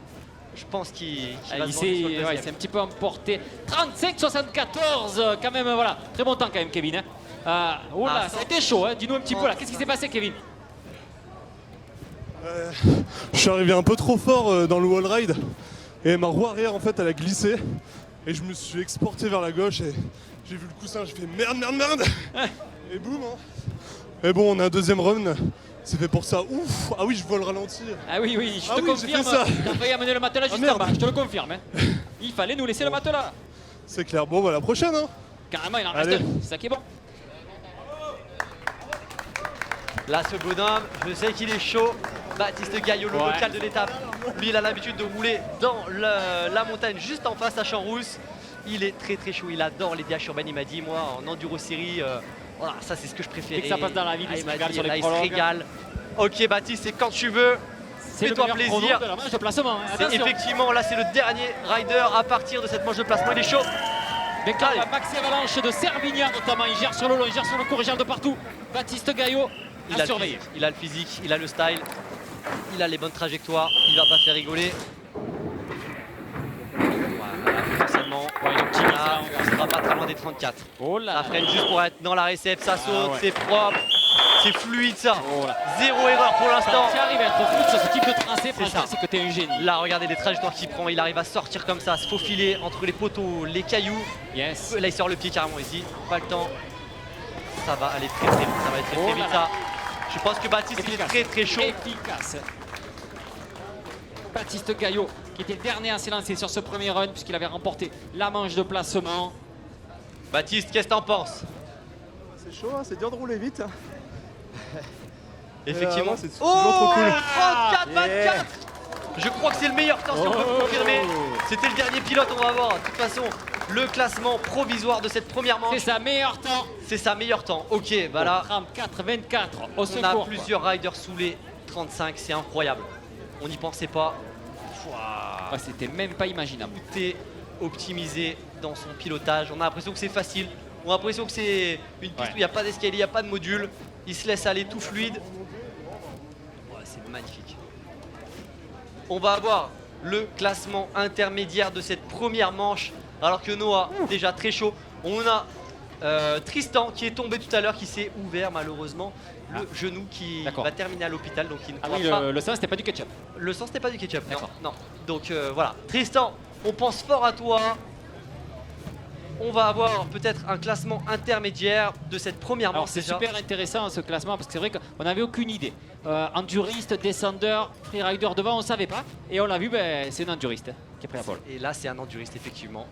Je pense qu'il va se il s'est un petit peu emporté. 35-74 quand même, voilà. Très bon temps quand même, Kevin. Ça a été chaud. Dis-nous un petit peu là. Qu'est-ce qui s'est passé, Kevin? Je suis arrivé un peu trop fort dans le wall ride et ma roue arrière en fait elle a glissé et je me suis exporté vers la gauche et j'ai vu le coussin, j'ai fait merde et boum hein. Et bon on a un deuxième run, c'est fait pour ça, ouf. Ah oui je vois le ralenti. Ah oui je te confirme, t'as failli amener le matelas juste en bas, je te le confirme Il fallait nous laisser le matelas. C'est clair, bon la prochaine hein. Carrément il en reste, c'est ça qui est bon. Là ce bonhomme, je sais qu'il est chaud. Baptiste Gaillot, le local de l'étape. Lui, il a l'habitude de rouler dans la montagne juste en face à Champs-Rousse. Il est très chaud, il adore les DH urbaines. Il m'a dit, moi, en enduro série, Voilà, ça c'est ce que je préférais. Dès que ça passe dans la ville, il se régale sur les il se prologues. régale. Ok Baptiste, c'est quand tu veux. C'est le Fais-toi meilleur plaisir. chrono de la manche de placement. Hein. C'est Attention. effectivement, là c'est le dernier rider à partir de cette manche de placement. Il est chaud. Avec Allez. la maxi avalanche de Servigna notamment. Il gère sur le long, il gère sur le court, il gère de partout. Baptiste Gaillot Il à a, surveiller. il a le physique, il a le style, il a les bonnes trajectoires, il va pas faire rigoler. Voilà, potentiellement, là, on sera pas très loin des 34. Oh là. Ça freine juste pour être dans la réception, ça saute, ouais. c'est propre, c'est fluide ça. Oh là. Zéro erreur pour l'instant. Si tu arrives à être fluide sur ce type de tracé, franchement, ça. c'est que t'es un génie. Là, regardez les trajectoires qu'il prend, il arrive à sortir comme ça, se faufiler entre les poteaux, les cailloux. Yes. Là, il sort le pied carrément ici, pas le temps. Ça va aller très vite, ça va être très, Oh très là vite là. ça. Je pense que Baptiste il est Efficace. très très chaud. Efficace. Baptiste Gaillot qui était le dernier à s'élancer sur ce premier run puisqu'il avait remporté la manche de placement. Baptiste, qu'est-ce que t'en penses? C'est chaud, hein, c'est dur de rouler vite. Effectivement, c'est toujours trop cool. 34-24. Je crois que c'est le meilleur temps, si on peut le confirmer. C'était le dernier pilote, on va voir. De toute façon, le classement provisoire de cette première manche. C'est sa meilleure temps. C'est sa meilleure temps. Ok, bah là, 34-24 au on secours. a plusieurs riders sous les 35, c'est incroyable. On n'y pensait pas. Ah, c'était même pas imaginable. Tout est optimisé dans son pilotage. On a l'impression que c'est facile. On a l'impression que c'est une piste où il n'y a pas d'escalier, il n'y a pas de module. Il se laisse aller tout fluide. Ouais, c'est magnifique. On va avoir le classement intermédiaire de cette première manche. Alors que Noah, déjà très chaud. On a Tristan qui est tombé tout à l'heure, qui s'est ouvert malheureusement le genou, qui va terminer à l'hôpital. Donc il ne Ah pourra oui, pas... le sang c'était pas du ketchup. Le sang c'était pas du ketchup, non, non. Donc voilà, Tristan, on pense fort à toi. On va avoir peut-être un classement intermédiaire de cette première Alors manche. c'est déjà. super intéressant ce classement parce que c'est vrai qu'on n'avait aucune idée. Enduriste, descendeur, freerider devant, on savait pas. Et on l'a vu, ben, c'est un enduriste qui a pris la pole. Et là c'est un enduriste effectivement.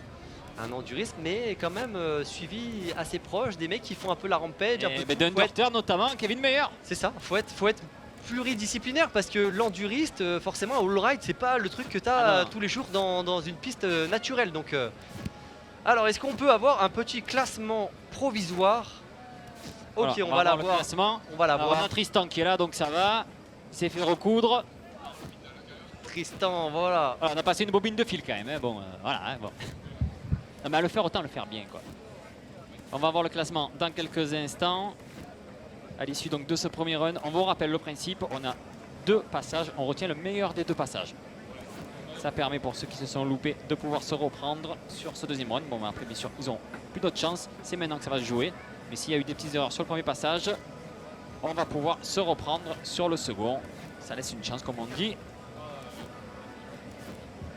Un enduriste mais quand même suivi assez proche des mecs qui font un peu la rampage. Un peu D'un docteur notamment, Kevin Meyer. C'est ça, faut être pluridisciplinaire parce que l'enduriste, forcément, all ride, c'est pas le truc que tu as tous les jours dans une piste naturelle. Donc, alors, est-ce qu'on peut avoir un petit classement provisoire? Ok, Alors, on va voir le l'avoir. classement. On va l'avoir. On a Tristan qui est là, donc ça va. Il s'est fait recoudre. Tristan, voilà. On a passé une bobine de fil quand même. Hein. Bon, voilà. Hein, bon. Non, mais à le faire, autant le faire bien, quoi. On va voir le classement dans quelques instants. À l'issue donc de ce premier run, on vous rappelle le principe. On a 2 passages. On retient le meilleur des 2 passages. Ça permet pour ceux qui se sont loupés de pouvoir se reprendre sur ce deuxième run. Bon, après, bien sûr, ils ont plus d'autres chances. C'est maintenant que ça va se jouer. Mais s'il y a eu des petites erreurs sur le premier passage, on va pouvoir se reprendre sur le second. Ça laisse une chance, comme on dit.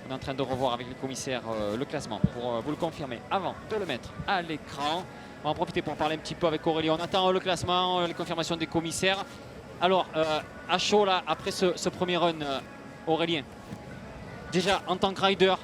On est en train de revoir avec les commissaires le classement pour vous le confirmer avant de le mettre à l'écran. On va en profiter pour parler un petit peu avec Aurélie. On attend le classement, les confirmations des commissaires. Alors, à chaud là, après ce premier run, Aurélien, déjà en tant que rider,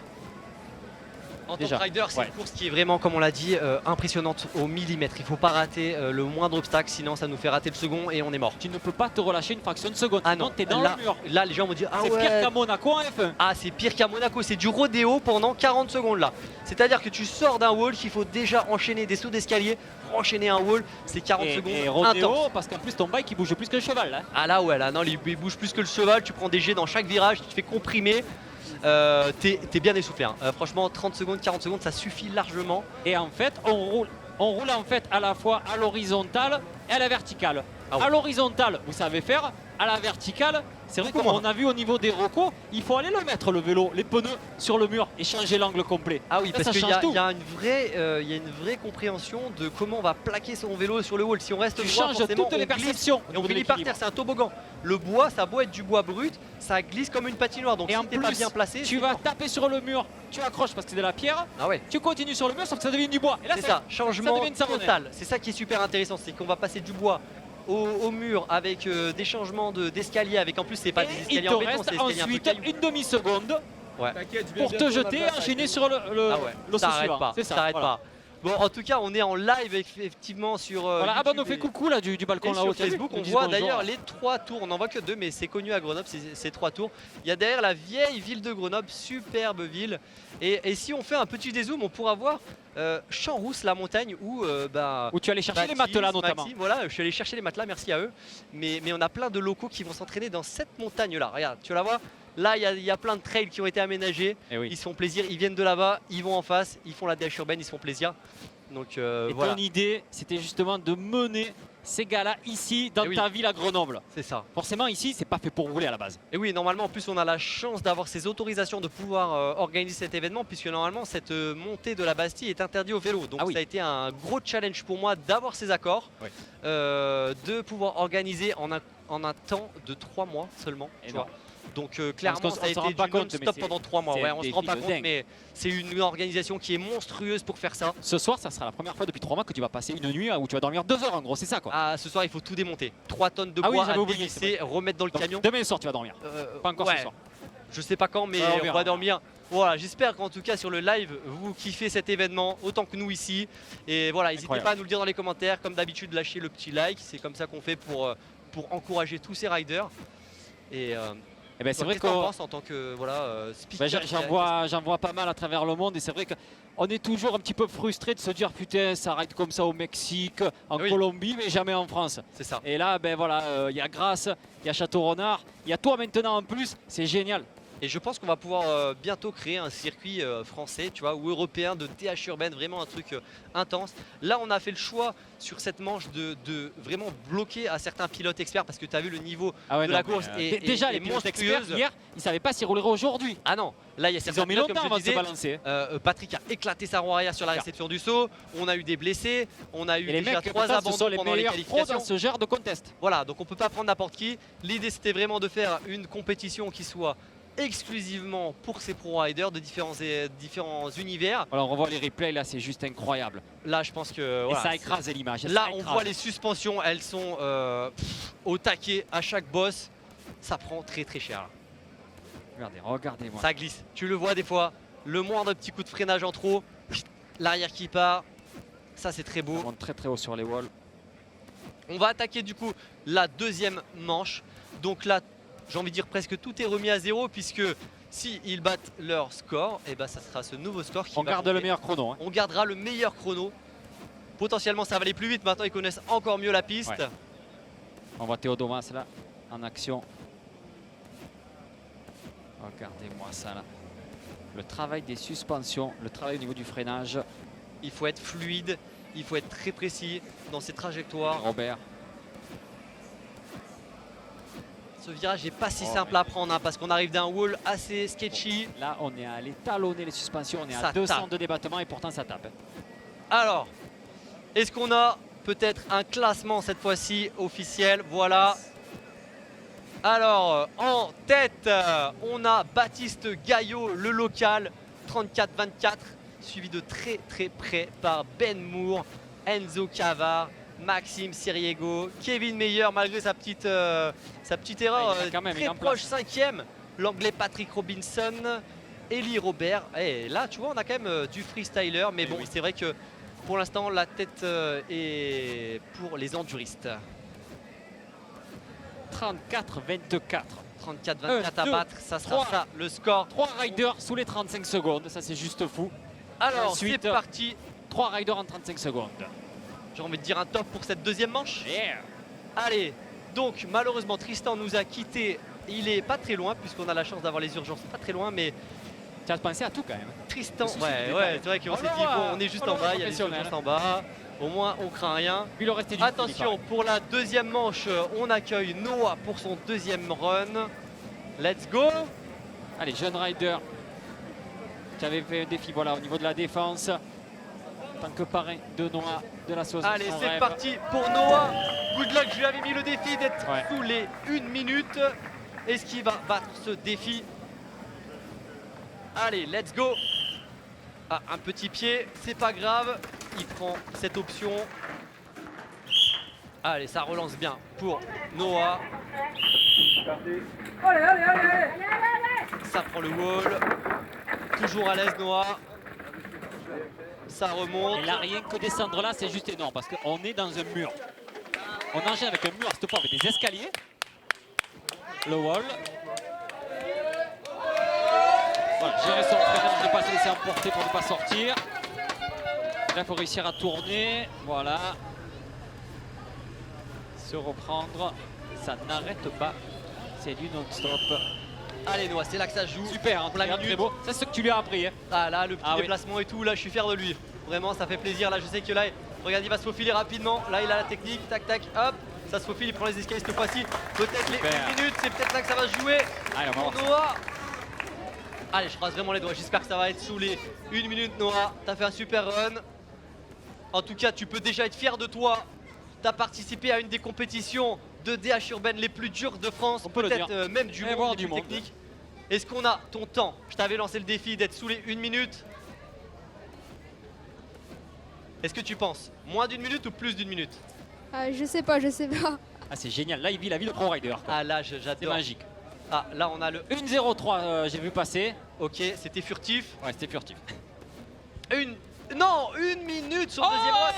En tant que rider, c'est une course qui est vraiment, comme on l'a dit, impressionnante au millimètre. Il ne faut pas rater le moindre obstacle, sinon ça nous fait rater le second et on est mort. Tu ne peux pas te relâcher une fraction de seconde. Ah non, tu es dans là, le mur. Là, les gens vont dire ah c'est ouais. pire qu'à Monaco en F1. Ah, c'est pire qu'à Monaco, c'est du rodéo pendant 40 secondes là. C'est-à-dire que tu sors d'un wall, qu'il faut déjà enchaîner des sauts d'escalier, enchaîner un wall, c'est 40 secondes et rodéo, intenses. parce qu'en plus ton bike il bouge plus que le cheval là. Ah là ouais, là non, il bouge plus que le cheval, tu prends des jets dans chaque virage, tu te fais comprimer. T'es bien essoufflé. Hein. Franchement, 30 secondes, 40 secondes, ça suffit largement. Et en fait, on roule en fait à la fois à l'horizontale et à la verticale. Ah ouais. À l'horizontale, vous savez faire. À la verticale, c'est vrai qu'on a vu au niveau des recos, il faut aller le mettre le vélo, les pneus sur le mur et changer l'angle complet. Ah oui, là, parce ça qu'il change tout. y a une vraie compréhension de comment on va plaquer son vélo sur le wall. Si on reste Tu droit, changes forcément, toutes les on glisse perceptions au et on niveau de finit par l'équilibre. terre. C'est un toboggan. Le bois, ça a beau être du bois brut, ça glisse comme une patinoire. Donc Et si en t'es pas plus, bien placé, tu vas taper sur le mur, tu accroches parce que c'est de la pierre. Ah ouais. Tu continues sur le mur sauf que ça devient du bois. Et là, C'est ça, changement devient une savonnette. total. C'est ça qui est super intéressant, c'est qu'on va passer du bois au mur avec des changements d'escalier, avec en plus c'est pas des Il escaliers te en béton, reste c'est des escaliers un peu ensuite cailloux. une demi-seconde Ouais. pour te jeter et enchaîner sur le Ah ouais, saut ça arrête suivant. pas, C'est ça arrête voilà. pas. Bon, en tout cas, on est en live effectivement sur. Voilà, ah bah on nous YouTube fait coucou là du balcon et là-haut. sur Facebook. On voit d'ailleurs les 3 tours. On n'en voit que 2, mais c'est connu à Grenoble, ces 3 tours. Il y a derrière la vieille ville de Grenoble, superbe ville. Et si on fait un petit dézoom, on pourra voir Champs-Rousse, la montagne où où tu allais chercher les matelas notamment. Maxime, voilà, je suis allé chercher les matelas, merci à eux. Mais on a plein de locaux qui vont s'entraîner dans cette montagne là. Regarde, tu la vois? Là, il y a plein de trails qui ont été aménagés. Ils se font plaisir, ils viennent de là-bas, ils vont en face, ils font la DH urbaine, ils se font plaisir. Donc et voilà. ton idée, c'était justement de mener ces gars-là ici dans ta ville à Grenoble. C'est ça. Forcément, ici, c'est pas fait pour rouler à la base. Et oui, normalement, en plus, on a la chance d'avoir ces autorisations de pouvoir organiser cet événement, puisque normalement, cette montée de la Bastille est interdite au vélo. Donc ça a été un gros challenge pour moi d'avoir ces accords, de pouvoir organiser en un temps de 3 mois seulement. Tu vois. Donc clairement, ça a été du non-stop pendant 3 mois. Ouais, on se rend pas compte, mais c'est une organisation qui est monstrueuse pour faire ça. Ce soir, ça sera la première fois depuis 3 mois que tu vas passer une nuit où tu vas dormir 2 heures en gros, c'est ça quoi. Ah, ce soir, il faut tout démonter. 3 tonnes de bois à dévisser, remettre dans le camion. Demain soir, tu vas dormir. Pas encore ce soir. Je sais pas quand, mais on va dormir. Voilà, j'espère qu'en tout cas sur le live, vous kiffez cet événement autant que nous ici. Et voilà, n'hésitez pas à nous le dire dans les commentaires. Comme d'habitude, lâchez le petit like. C'est comme ça qu'on fait pour encourager tous ces riders. Et ben c'est vrai qu'on pense en tant que speaker. J'en vois pas mal à travers le monde et c'est vrai qu'on est toujours un petit peu frustré de se dire putain ça ride comme ça au Mexique, en Colombie mais jamais en France. C'est ça. Et là ben voilà, il y a Grasse, il y a Château-Renard, il y a toi maintenant en plus, c'est génial. Et je pense qu'on va pouvoir bientôt créer un circuit français, tu vois, ou européen de DH urbaine, vraiment un truc intense. Là, on a fait le choix sur cette manche de vraiment bloquer à certains pilotes experts parce que tu as vu le niveau de la course. Déjà, les pilotes experts, hier, ils ne savaient pas s'ils rouleraient aujourd'hui. Ah non, là, il y a certains pilotes, comme je disais, balancer. Patrick a éclaté sa roue arrière sur la réception du saut. On a eu des blessés, on a eu déjà 3 abandons pendant les qualifications. Dans ce genre de contest. Voilà, donc on ne peut pas prendre n'importe qui. L'idée, c'était vraiment de faire une compétition qui soit exclusivement pour ces pro riders de différents univers. Alors on revoit les replays là, c'est juste incroyable. Là je pense que voilà, et ça écrase l'image. Là on voit les suspensions, elles sont au taquet à chaque boss. Ça prend très très cher. Regardez-moi. Ça glisse. Tu le vois des fois, le moindre petit coup de freinage en trop, l'arrière qui part. Ça c'est très beau. Ça monte très très haut sur les walls. On va attaquer du coup la deuxième manche. Donc là, j'ai envie de dire presque tout est remis à zéro puisque s'ils battent leur score, et ben ça sera ce nouveau score qui on garde le meilleur chrono. Hein. On gardera le meilleur chrono. Potentiellement ça va aller plus vite, maintenant ils connaissent encore mieux la piste. Ouais. On voit Théo Domas là en action. Regardez-moi ça là. Le travail des suspensions, le travail au niveau du freinage. Il faut être fluide, il faut être très précis dans ses trajectoires. Robert. Ce virage n'est pas si simple à prendre hein, parce qu'on arrive d'un wall assez sketchy. Bon, là, on est allé talonner les suspensions, on est à 200 de débattement et pourtant ça tape. Alors, est-ce qu'on a peut-être un classement cette fois-ci officiel? Voilà. Alors, en tête, on a Baptiste Gaillot, le local, 34-24, suivi de très très près par Ben Moore, Enzo Cavard, Maxime Siriego, Kevin Meyer malgré sa petite erreur très proche 5e, l'anglais Patrick Robinson, Eli Robert. Et là tu vois on a quand même du freestyler mais bon c'est vrai que pour l'instant la tête est pour les enduristes. 34-24. 34-24 à battre, ça sera ça le score. 3 riders sous les 35 secondes, ça c'est juste fou. Alors c'est parti. 3 riders en 35 secondes. J'ai envie de dire un top pour cette deuxième manche. Allez, donc malheureusement Tristan nous a quitté. Il est pas très loin puisqu'on a la chance d'avoir les urgences pas très loin mais tu as pensé à tout quand même. Tristan, ouais, c'est vrai qu'on s'est dit bon on est juste en bas, il y a les urgences en bas. Au moins on craint rien. Attention pour la deuxième manche, on accueille Noah pour son deuxième run. Let's go. Allez, jeune rider. Tu avais fait un défi voilà au niveau de la défense. En tant que parrain de Noah de l'association. Allez, c'est parti pour Noah. Good luck, je lui avais mis le défi d'être sous les 1 minute. Est-ce qu'il va battre ce défi? Allez, let's go. Ah, un petit pied, c'est pas grave. Il prend cette option. Allez, ça relance bien pour Noah. Ça prend le wall. Toujours à l'aise Noah. ça remonte. Et là, rien que descendre là, c'est juste énorme parce qu'on est dans un mur. On enchaîne avec un mur à cette fois avec des escaliers. Le wall. Voilà, gérer son freinage, ne pas se laisser emporter pour ne pas sortir. Là, il faut réussir à tourner. Voilà. Se reprendre. Ça n'arrête pas. C'est du non-stop. Allez Noah, c'est là que ça se joue. Super, hein, pour la très minute. beau. C'est ce que tu lui as appris. Hein. Ah là, le petit Ah oui. déplacement et tout, là je suis fier de lui. Vraiment, ça fait plaisir. Là, je sais que là, regarde, il va se faufiler rapidement. Là, il a la technique, tac tac, hop. Ça se faufile, il prend les escaliers cette fois-ci. Peut-être les Super. 1 minute, c'est peut-être là que ça va se jouer. Allez, on va Pour voir ça. Noah. Allez, je croise vraiment les doigts. J'espère que ça va être sous les 1 minute, Noah. T'as fait un super run. En tout cas, tu peux déjà être fier de toi. T'as participé à une des compétitions de DH urbaine les plus dures de France, peut le peut-être dire. même du Et monde, voire les du plus monde. techniques. Est-ce qu'on a ton temps? Je t'avais lancé le défi d'être sous les 1 minute. Est-ce que tu penses moins d'1 minute ou plus d'1 minute? Je sais pas, je sais pas. Ah, c'est génial. Là, il vit la vie de Pro Rider. Ah là, C'est j'adore. magique. Ah là, on a le 1-0-3, j'ai vu passer. Ok, c'était furtif. Ouais, c'était furtif. Non, 1 minute sur le Oh, deuxième round.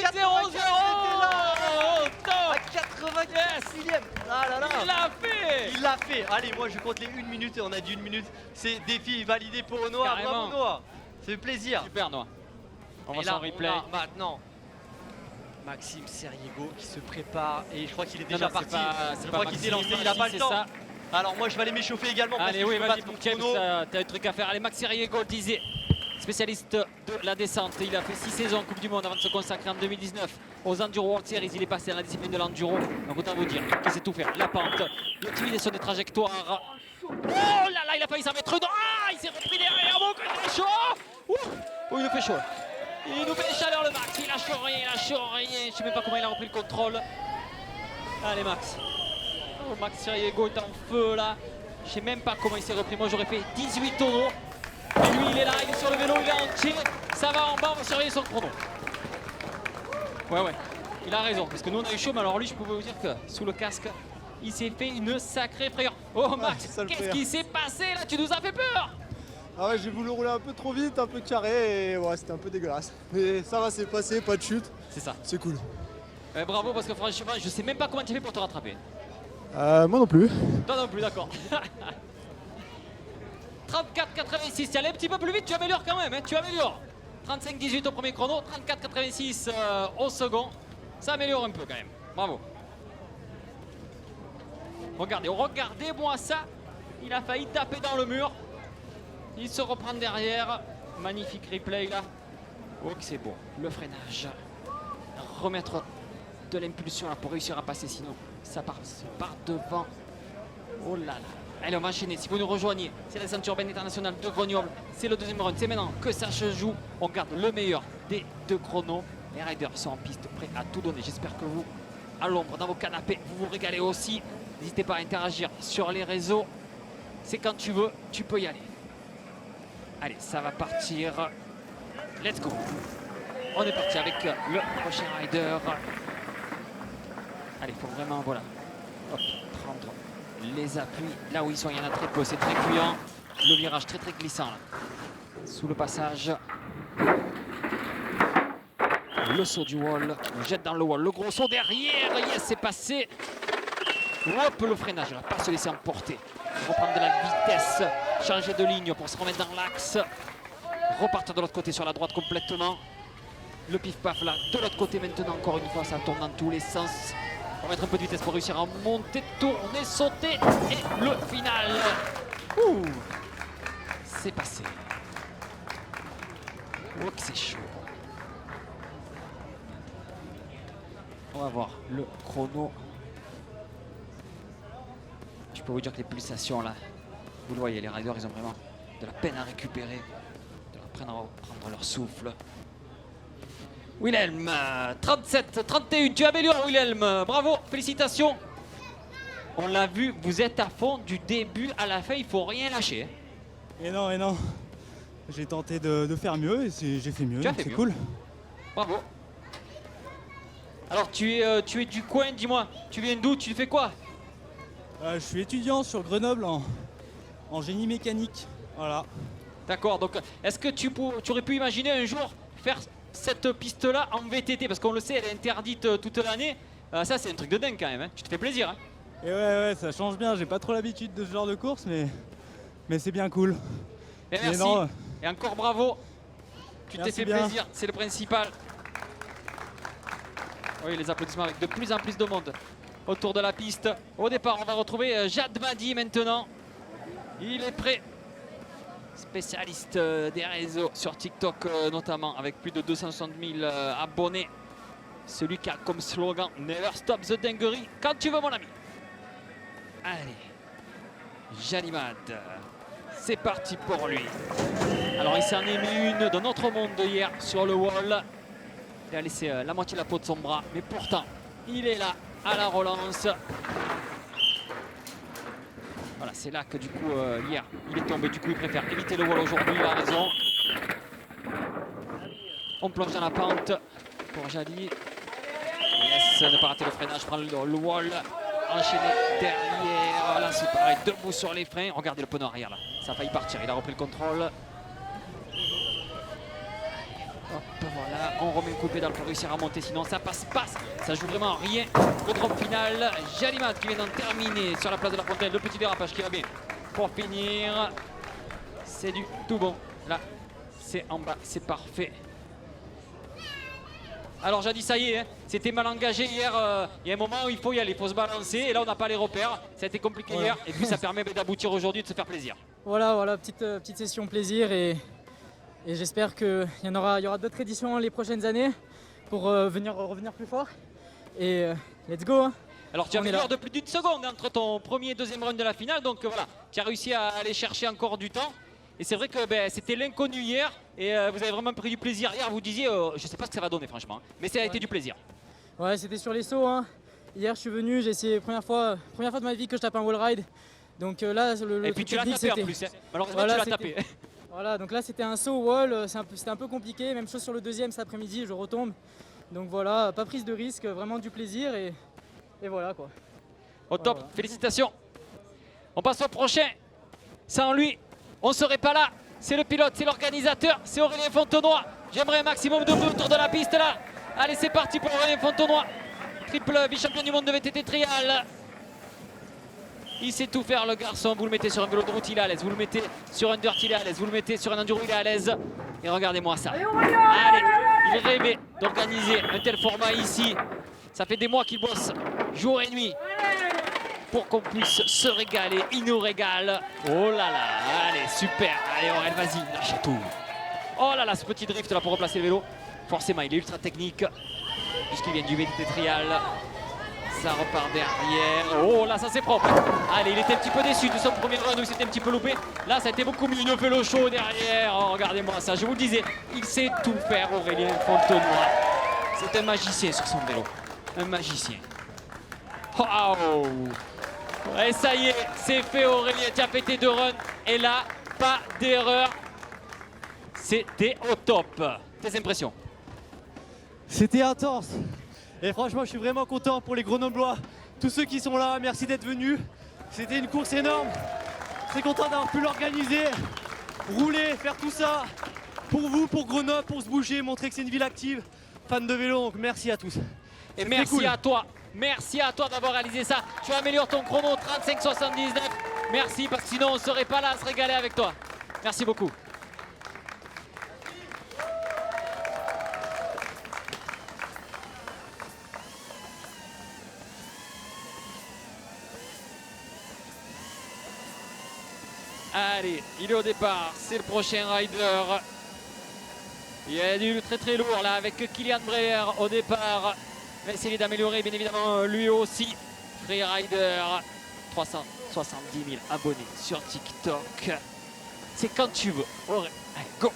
1-0-0. C'était là. Oh, top. À 86e. Ah là là. Il l'a fait. Il l'a fait. Allez, moi je compte les 1 minute et on a dit 1 minute. C'est défi validé pour Noah. Carrément. Bravo Noah. Ça fait plaisir. Super, Noah. On Et va là, son replay. on a maintenant Maxime Seriego qui se prépare et je crois qu'il est déjà Non, non, c'est parti. pas- Je c'est crois pas qu'il s'est Maxime, lancé, il a pas le c'est temps. ça. Alors moi je vais aller m'échauffer également parce Allez, que oui, je peux vas-y, battre mon mon James, chrono. t'as un truc à faire. Allez, Max Riego disait, spécialiste de la descente. Il a fait 6 saisons en Coupe du Monde avant de se consacrer en 2019 aux Enduro World Series. Il est passé dans la discipline de l'enduro. Donc autant vous dire qu'il sait tout faire. La pente, l'optimisation des trajectoires. Oh là là, il a failli s'en mettre une. Ah, il s'est repris derrière. Bon, il est chaud. Ouh, oh, il nous fait chaud. Il nous fait chaleur le Max. Il lâche rien, il lâche rien. Je sais même pas comment il a repris le contrôle. Allez, Max. Oh, Max Riego est en feu là. Je sais même pas comment il s'est repris. Moi j'aurais fait 18 tonneaux. Et lui il est là, il est sur le vélo, il est entier. Ça va en bas, on va surveiller son chrono. Ouais, il a raison. Parce que nous on a eu chaud, mais alors lui je pouvais vous dire que sous le casque, il s'est fait une sacrée frayeur. Oh Max, ça le qu'est-ce fait. qui s'est passé là? Tu nous as fait peur. Ah ouais, j'ai voulu rouler un peu trop vite, un peu carré et ouais, c'était un peu dégueulasse. Mais ça va, c'est passé, pas de chute. C'est ça. C'est cool. Bravo parce que franchement, je sais même pas comment tu fais pour te rattraper. Moi non plus. Toi non plus, d'accord. 34-86, tu allais un petit peu plus vite, tu améliores quand même, hein, tu améliores. 35-18 au premier chrono, 34-86 au second. Ça améliore un peu quand même. Bravo. Regardez-moi ça. Il a failli taper dans le mur. Il se reprend derrière. Magnifique replay là. Oh que c'est beau. Le freinage. Remettre de l'impulsion là pour réussir à passer, sinon ça part devant. Oh là là. Allez, on va enchaîner. Si vous nous rejoignez, c'est la ceinture urbaine internationale de Grenoble. C'est le deuxième run. C'est maintenant que ça se joue. On garde le meilleur des deux chronos. Les riders sont en piste, prêts à tout donner. J'espère que vous, à l'ombre, dans vos canapés, vous vous régalez aussi. N'hésitez pas à interagir sur les réseaux. C'est quand tu veux, tu peux y aller. Allez, ça va partir. Let's go. On est parti avec le prochain rider. Allez, il faut vraiment, voilà, hop, prendre les appuis là où ils sont. Il y en a très peu, c'est très cuyant. Le virage très glissant là. Sous le passage. Le saut du wall, on jette dans le wall. Le gros saut derrière, yes, c'est passé. Hop, le freinage, là, pas se laisser emporter. Reprendre de la vitesse, changer de ligne pour se remettre dans l'axe. Repartir de l'autre côté sur la droite complètement. Le pif-paf là, de l'autre côté maintenant, encore une fois, ça tourne dans tous les sens. On va mettre un peu de vitesse pour réussir à monter, tourner, sauter. Et le final. Ouh, c'est passé. Oh que c'est chaud. On va voir le chrono. Je peux vous dire que les pulsations là, vous le voyez, les riders ils ont vraiment de la peine à récupérer, de la peine à reprendre leur souffle. Wilhelm, 37-31, tu améliores Wilhelm, bravo, félicitations. On l'a vu, vous êtes à fond du début à la fin, il faut rien lâcher. Et non, j'ai tenté de faire mieux et j'ai fait mieux, c'est cool. Bravo. Alors tu es du coin, dis-moi, tu viens d'où, tu fais quoi? Je suis étudiant sur Grenoble en génie mécanique, voilà. D'accord, donc est-ce que tu aurais pu imaginer un jour faire cette piste-là en VTT, parce qu'on le sait, elle est interdite toute l'année. Ça, c'est un truc de dingue quand même, hein. Tu te fais plaisir. Hein. Et ouais, ça change bien. J'ai pas trop l'habitude de ce genre de course, mais c'est bien cool. Et merci. Et encore bravo. Tu t'es fait plaisir, c'est le principal. Oui, les applaudissements avec de plus en plus de monde autour de la piste. Au départ, on va retrouver Jad Madi maintenant. Il est prêt. Spécialiste des réseaux sur TikTok notamment, avec plus de 260 000 abonnés. Celui qui a comme slogan Never Stop the Dinguerie. Quand tu veux, mon ami. Allez, Jalimad, c'est parti pour lui. Alors il s'en est mis une de notre monde hier sur le wall. Il a laissé la moitié de la peau de son bras, mais pourtant il est là à la relance. Voilà, c'est là que du coup hier il est tombé, du coup il préfère éviter le wall aujourd'hui, il a raison. On plonge dans la pente pour Jali. Yes, ne pas rater le freinage, prend le wall. Enchaîné derrière, là c'est pareil, debout sur les freins. Regardez le pneu arrière là, ça a failli partir, il a repris le contrôle. Hop, voilà, on remet un coup de pédale pour réussir à monter, sinon ça passe. Ça joue vraiment rien. Le drop final, Jalimad qui vient d'en terminer sur la place de la Fontaine. Le petit dérapage qui va bien pour finir. C'est du tout bon. Là, c'est en bas, c'est parfait. Alors Jadi, ça y est, hein, c'était mal engagé hier. Il y a un moment où il faut y aller, il faut se balancer. Et là, on n'a pas les repères. Ça a été compliqué hier. Et puis, ça permet d'aboutir aujourd'hui, de se faire plaisir. Voilà, petite session plaisir. Et j'espère qu'il y aura d'autres éditions les prochaines années pour revenir plus fort. Et let's go. Hein. Alors, tu as meilleur de plus d'une seconde entre ton premier et deuxième round de la finale. Donc voilà, tu as réussi à aller chercher encore du temps. Et c'est vrai que c'était l'inconnu hier et vous avez vraiment pris du plaisir. Hier, vous disiez, je ne sais pas ce que ça va donner franchement, mais ça a été du plaisir. Ouais, c'était sur les sauts. Hein. Hier, je suis venu, j'ai essayé, première fois de ma vie que je tape un wall ride. Donc là, et puis tu l'as tapé en plus, hein. Malheureusement voilà, tu l'as tapé. Voilà, donc là c'était un saut wall, c'était un peu compliqué. Même chose sur le deuxième cet après-midi, je retombe. Donc voilà, pas prise de risque, vraiment du plaisir et voilà quoi. Au top, voilà. Félicitations. On passe au prochain. Sans lui, on ne serait pas là. C'est le pilote, c'est l'organisateur, c'est Aurélien Fontenoy. J'aimerais un maximum de bruit autour de la piste là. Allez, c'est parti pour Aurélien Fontenoy. Triple vice-champion du monde de VTT trial. Il sait tout faire le garçon. Vous le mettez sur un vélo de route, il est à l'aise. Vous le mettez sur un dirt, il est à l'aise. Vous le mettez sur un enduro, il est à l'aise. Et regardez-moi ça. Allez, il rêvait d'organiser un tel format ici. Ça fait des mois qu'il bosse jour et nuit pour qu'on puisse se régaler. Il nous régale. Oh là là, allez, super. Allez, Aurel, vas-y, lâche tout. Oh là là, ce petit drift là pour replacer le vélo. Forcément, il est ultra technique puisqu'il vient du VTT trial. Ça repart derrière. Oh là, ça c'est propre. Allez, il était un petit peu déçu de son premier run où il s'était un petit peu loupé. Là, ça a été beaucoup mieux. Une vélo chaud derrière. Oh, regardez-moi ça. Je vous le disais, il sait tout faire, Aurélien Fontenoy. C'est un magicien sur son vélo. Un magicien. Oh! Et ça y est, c'est fait, Aurélien. Tu as pété 2 runs. Et là, pas d'erreur. C'était au top. Tes impressions? C'était intense. Et franchement, je suis vraiment content pour les Grenoblois. Tous ceux qui sont là, merci d'être venus. C'était une course énorme. Très content d'avoir pu l'organiser. Rouler, faire tout ça. Pour vous, pour Grenoble, pour se bouger, montrer que c'est une ville active. Fan de vélo, donc merci à tous. Et merci cool. À toi. Merci à toi d'avoir réalisé ça. Tu améliores ton chrono 35,79. Merci, parce que sinon on ne serait pas là à se régaler avec toi. Merci beaucoup. Allez, il est au départ, c'est le prochain rider. Il y a du très très lourd là avec Kylian Breyer au départ. Va essayer d'améliorer bien évidemment lui aussi. Freerider, 370 000 abonnés sur TikTok. C'est quand tu veux. Allez, go.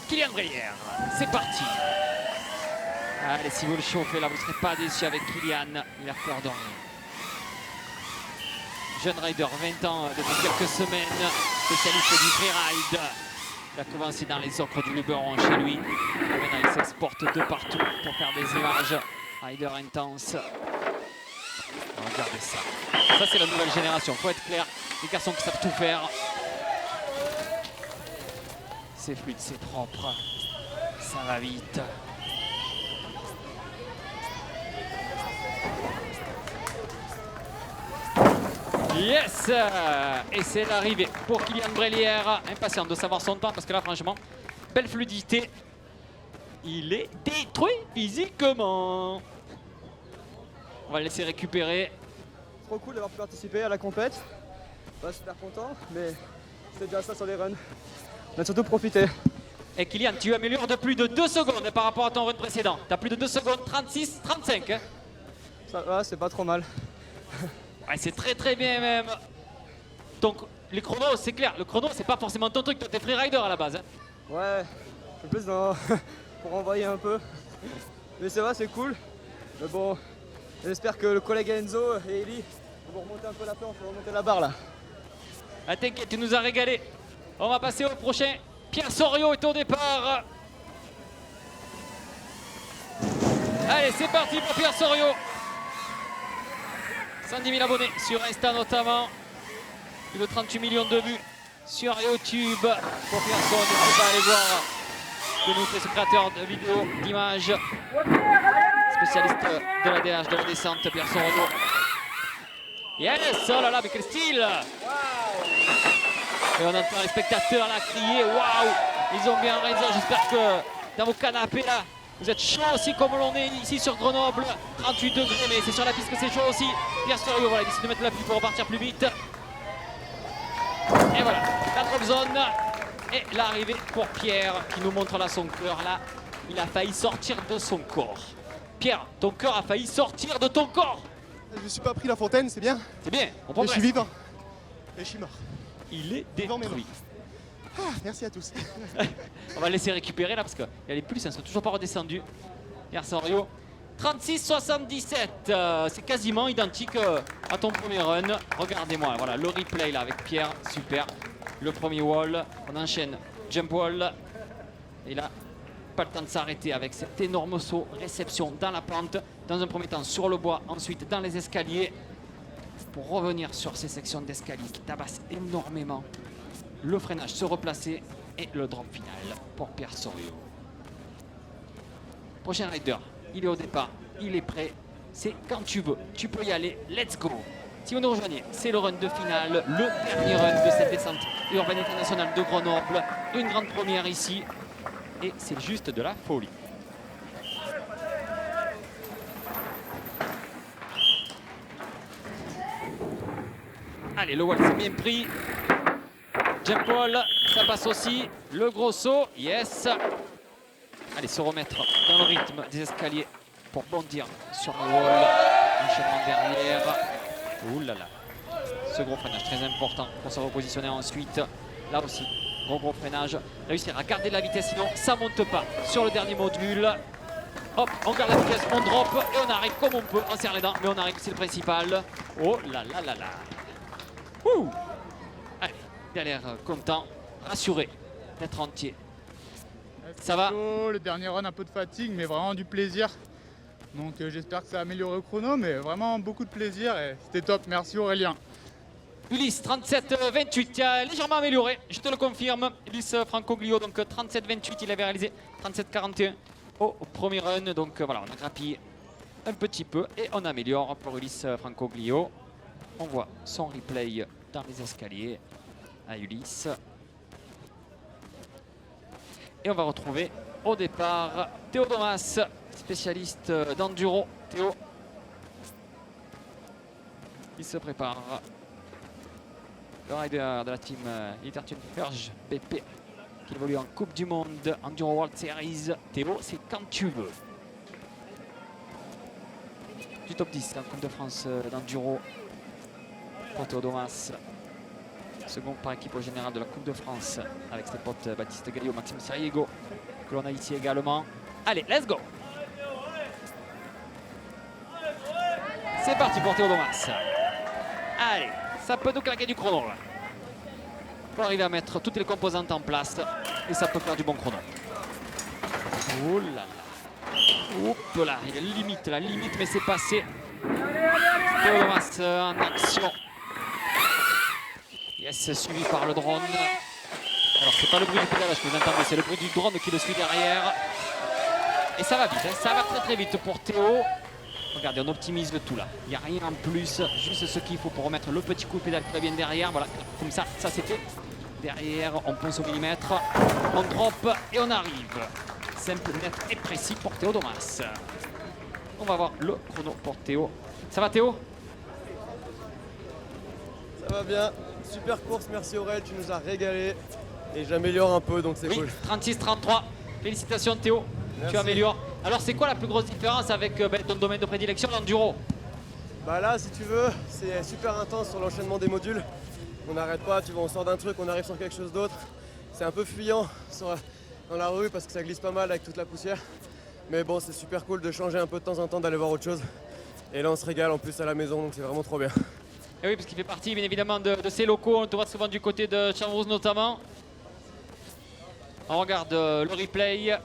Kylian Breyer, c'est parti. Allez, si vous le chauffez là, vous ne serez pas déçus avec Kylian. Il a peur de rien. Jeune rider, 20 ans depuis quelques semaines, spécialiste du freeride. Il a commencé dans les ocres du Luberon chez lui. Maintenant, il s'exporte de partout pour faire des images. Rider intense. Regardez ça. Ça, c'est la nouvelle génération. Faut être clair. Les garçons qui savent tout faire. C'est fluide, c'est propre. Ça va vite. Yes! Et c'est l'arrivée pour Kylian Brélière. Impatient de savoir son temps parce que là, franchement, belle fluidité. Il est détruit physiquement. On va le laisser récupérer. Trop cool d'avoir pu participer à la compète. Pas super content, mais c'est déjà ça sur les runs. On a surtout profité. Et Kylian, tu améliores de plus de 2 secondes par rapport à ton run précédent. Tu as plus de 2 secondes, 36, 35. Hein. Ça va, c'est pas trop mal. Ouais, c'est très bien même. Donc les chronos, c'est clair, le chrono c'est pas forcément ton truc, toi t'es freerider à la base. Hein. Ouais, je suis plus dans... pour envoyer un peu. Mais c'est vrai, c'est cool. Mais bon, j'espère que le collègue Enzo et Eli vont remonter un peu la planche, vont remonter la barre là. Ah, t'inquiète, tu nous as régalé. On va passer au prochain. Pierre Soriot est au départ. Allez, c'est parti pour Pierre Soriot. 110 000 abonnés sur Insta notamment. Plus de 38 millions de vues sur YouTube. Pour Pierson, n'hésitez pas à aller voir ce que nous fait ce créateur de vidéos, d'images. Spécialiste de la DH, de la descente, Pierson Renaud. Yes, oh là là, mais quel style! Et on entend les spectateurs là crier, waouh! Ils ont bien raison, j'espère que dans vos canapés là, vous êtes chaud aussi comme l'on est ici sur Grenoble. 38 degrés, mais c'est sur la piste que c'est chaud aussi. Pierre Soriot, voilà, il décide de mettre la pluie pour repartir plus vite. Et voilà, la drop zone. Et l'arrivée pour Pierre qui nous montre là son cœur. Là, il a failli sortir de son corps. Pierre, ton cœur a failli sortir de ton corps. Je me suis pas pris la fontaine, c'est bien. C'est bien, on Et progresse. je suis vivant. Et je suis mort. Il est détruit. Ah, merci à tous. On va le laisser récupérer là parce que les pulses ne sont toujours pas redescendues. Pierre Soriot. 36-77, c'est quasiment identique à ton premier run. Regardez-moi, voilà le replay là avec Pierre, super. Le premier wall, on enchaîne jump wall. Et là, pas le temps de s'arrêter avec cet énorme saut, réception dans la pente. Dans un premier temps sur le bois, ensuite dans les escaliers. Pour revenir sur ces sections d'escalier qui tabassent énormément. Le freinage, se replacer et le drop final pour Pierre Soriot. Prochain rider, il est au départ, il est prêt. C'est quand tu veux, tu peux y aller, let's go. Si vous nous rejoignez, c'est le run de finale, le dernier run de cette descente urbaine internationale de Grenoble. Une grande première ici et c'est juste de la folie. Allez, le wall s'est bien pris. Jump wall, ça passe aussi. Le gros saut, yes. Allez, se remettre dans le rythme des escaliers pour bondir sur le wall. Enchaînement derrière. Ouh là là. Ce gros freinage très important pour se repositionner ensuite. Là aussi, gros freinage. Réussir à garder la vitesse, sinon ça monte pas sur le dernier module. Hop, on garde la vitesse, on drop et on arrive comme on peut. On serre les dents, mais on arrive, c'est le principal. Oh là là là là. Ouh. Allez, derrière, content, rassuré d'être entier. Ça va? Le dernier run, un peu de fatigue, mais vraiment du plaisir. Donc j'espère que ça a amélioré le chrono, mais vraiment beaucoup de plaisir et c'était top. Merci Aurélien. Ulysse, 37-28, il a légèrement amélioré, je te le confirme. Ulysse Francoglio, donc 37-28, il avait réalisé 37-41 au premier run. Donc voilà, on a grappillé un petit peu et on améliore pour Ulysse Francoglio. On voit son replay dans les escaliers à Ulysse. Et on va retrouver au départ Théo Domas, spécialiste d'enduro. Théo, il se prépare. Le rider de la team Littertune Furge BP qui évolue en Coupe du Monde Enduro World Series. Théo, c'est quand tu veux. Du top 10 en Coupe de France d'enduro pour Théo Domas. Second par équipe au général de la Coupe de France avec ses potes Baptiste Gallio, Maxime Sariego que l'on a ici également. Allez, let's go! C'est parti pour Théo Domas. Allez, ça peut nous claquer du chrono là. Pour arriver à mettre toutes les composantes en place et ça peut faire du bon chrono. Oh là là. Oups là, il limite la limite, mais c'est passé. Théo Domas en action. Yes, suivi par le drone. Alors c'est pas le bruit du pédalage que vous entendez, c'est le bruit du drone qui le suit derrière. Et ça va vite, hein, ça va très très vite pour Théo. Regardez, on optimise le tout là. Il n'y a rien en plus, juste ce qu'il faut pour remettre le petit coup de pédale qui va bien derrière. Voilà, comme ça c'est fait. Derrière, on pense au millimètre, on drop et on arrive. Simple, net et précis pour Théo Domas. On va voir le chrono pour Théo. Ça va Théo? Ça va bien, super course, merci Aurel, tu nous as régalé. Et j'améliore un peu donc c'est cool. 36-33, félicitations Théo, merci. Tu améliores. Alors c'est quoi la plus grosse différence avec ton domaine de prédilection, l'enduro? Bah là si tu veux, c'est super intense sur l'enchaînement des modules. On n'arrête pas, tu vois, on sort d'un truc, on arrive sur quelque chose d'autre. C'est un peu fuyant dans la rue parce que ça glisse pas mal avec toute la poussière. Mais bon, c'est super cool de changer un peu de temps en temps, d'aller voir autre chose. Et là on se régale en plus à la maison, donc c'est vraiment trop bien. Et oui, parce qu'il fait partie bien évidemment de ces locaux, on te voit souvent du côté de Chambrousse notamment. On regarde le replay.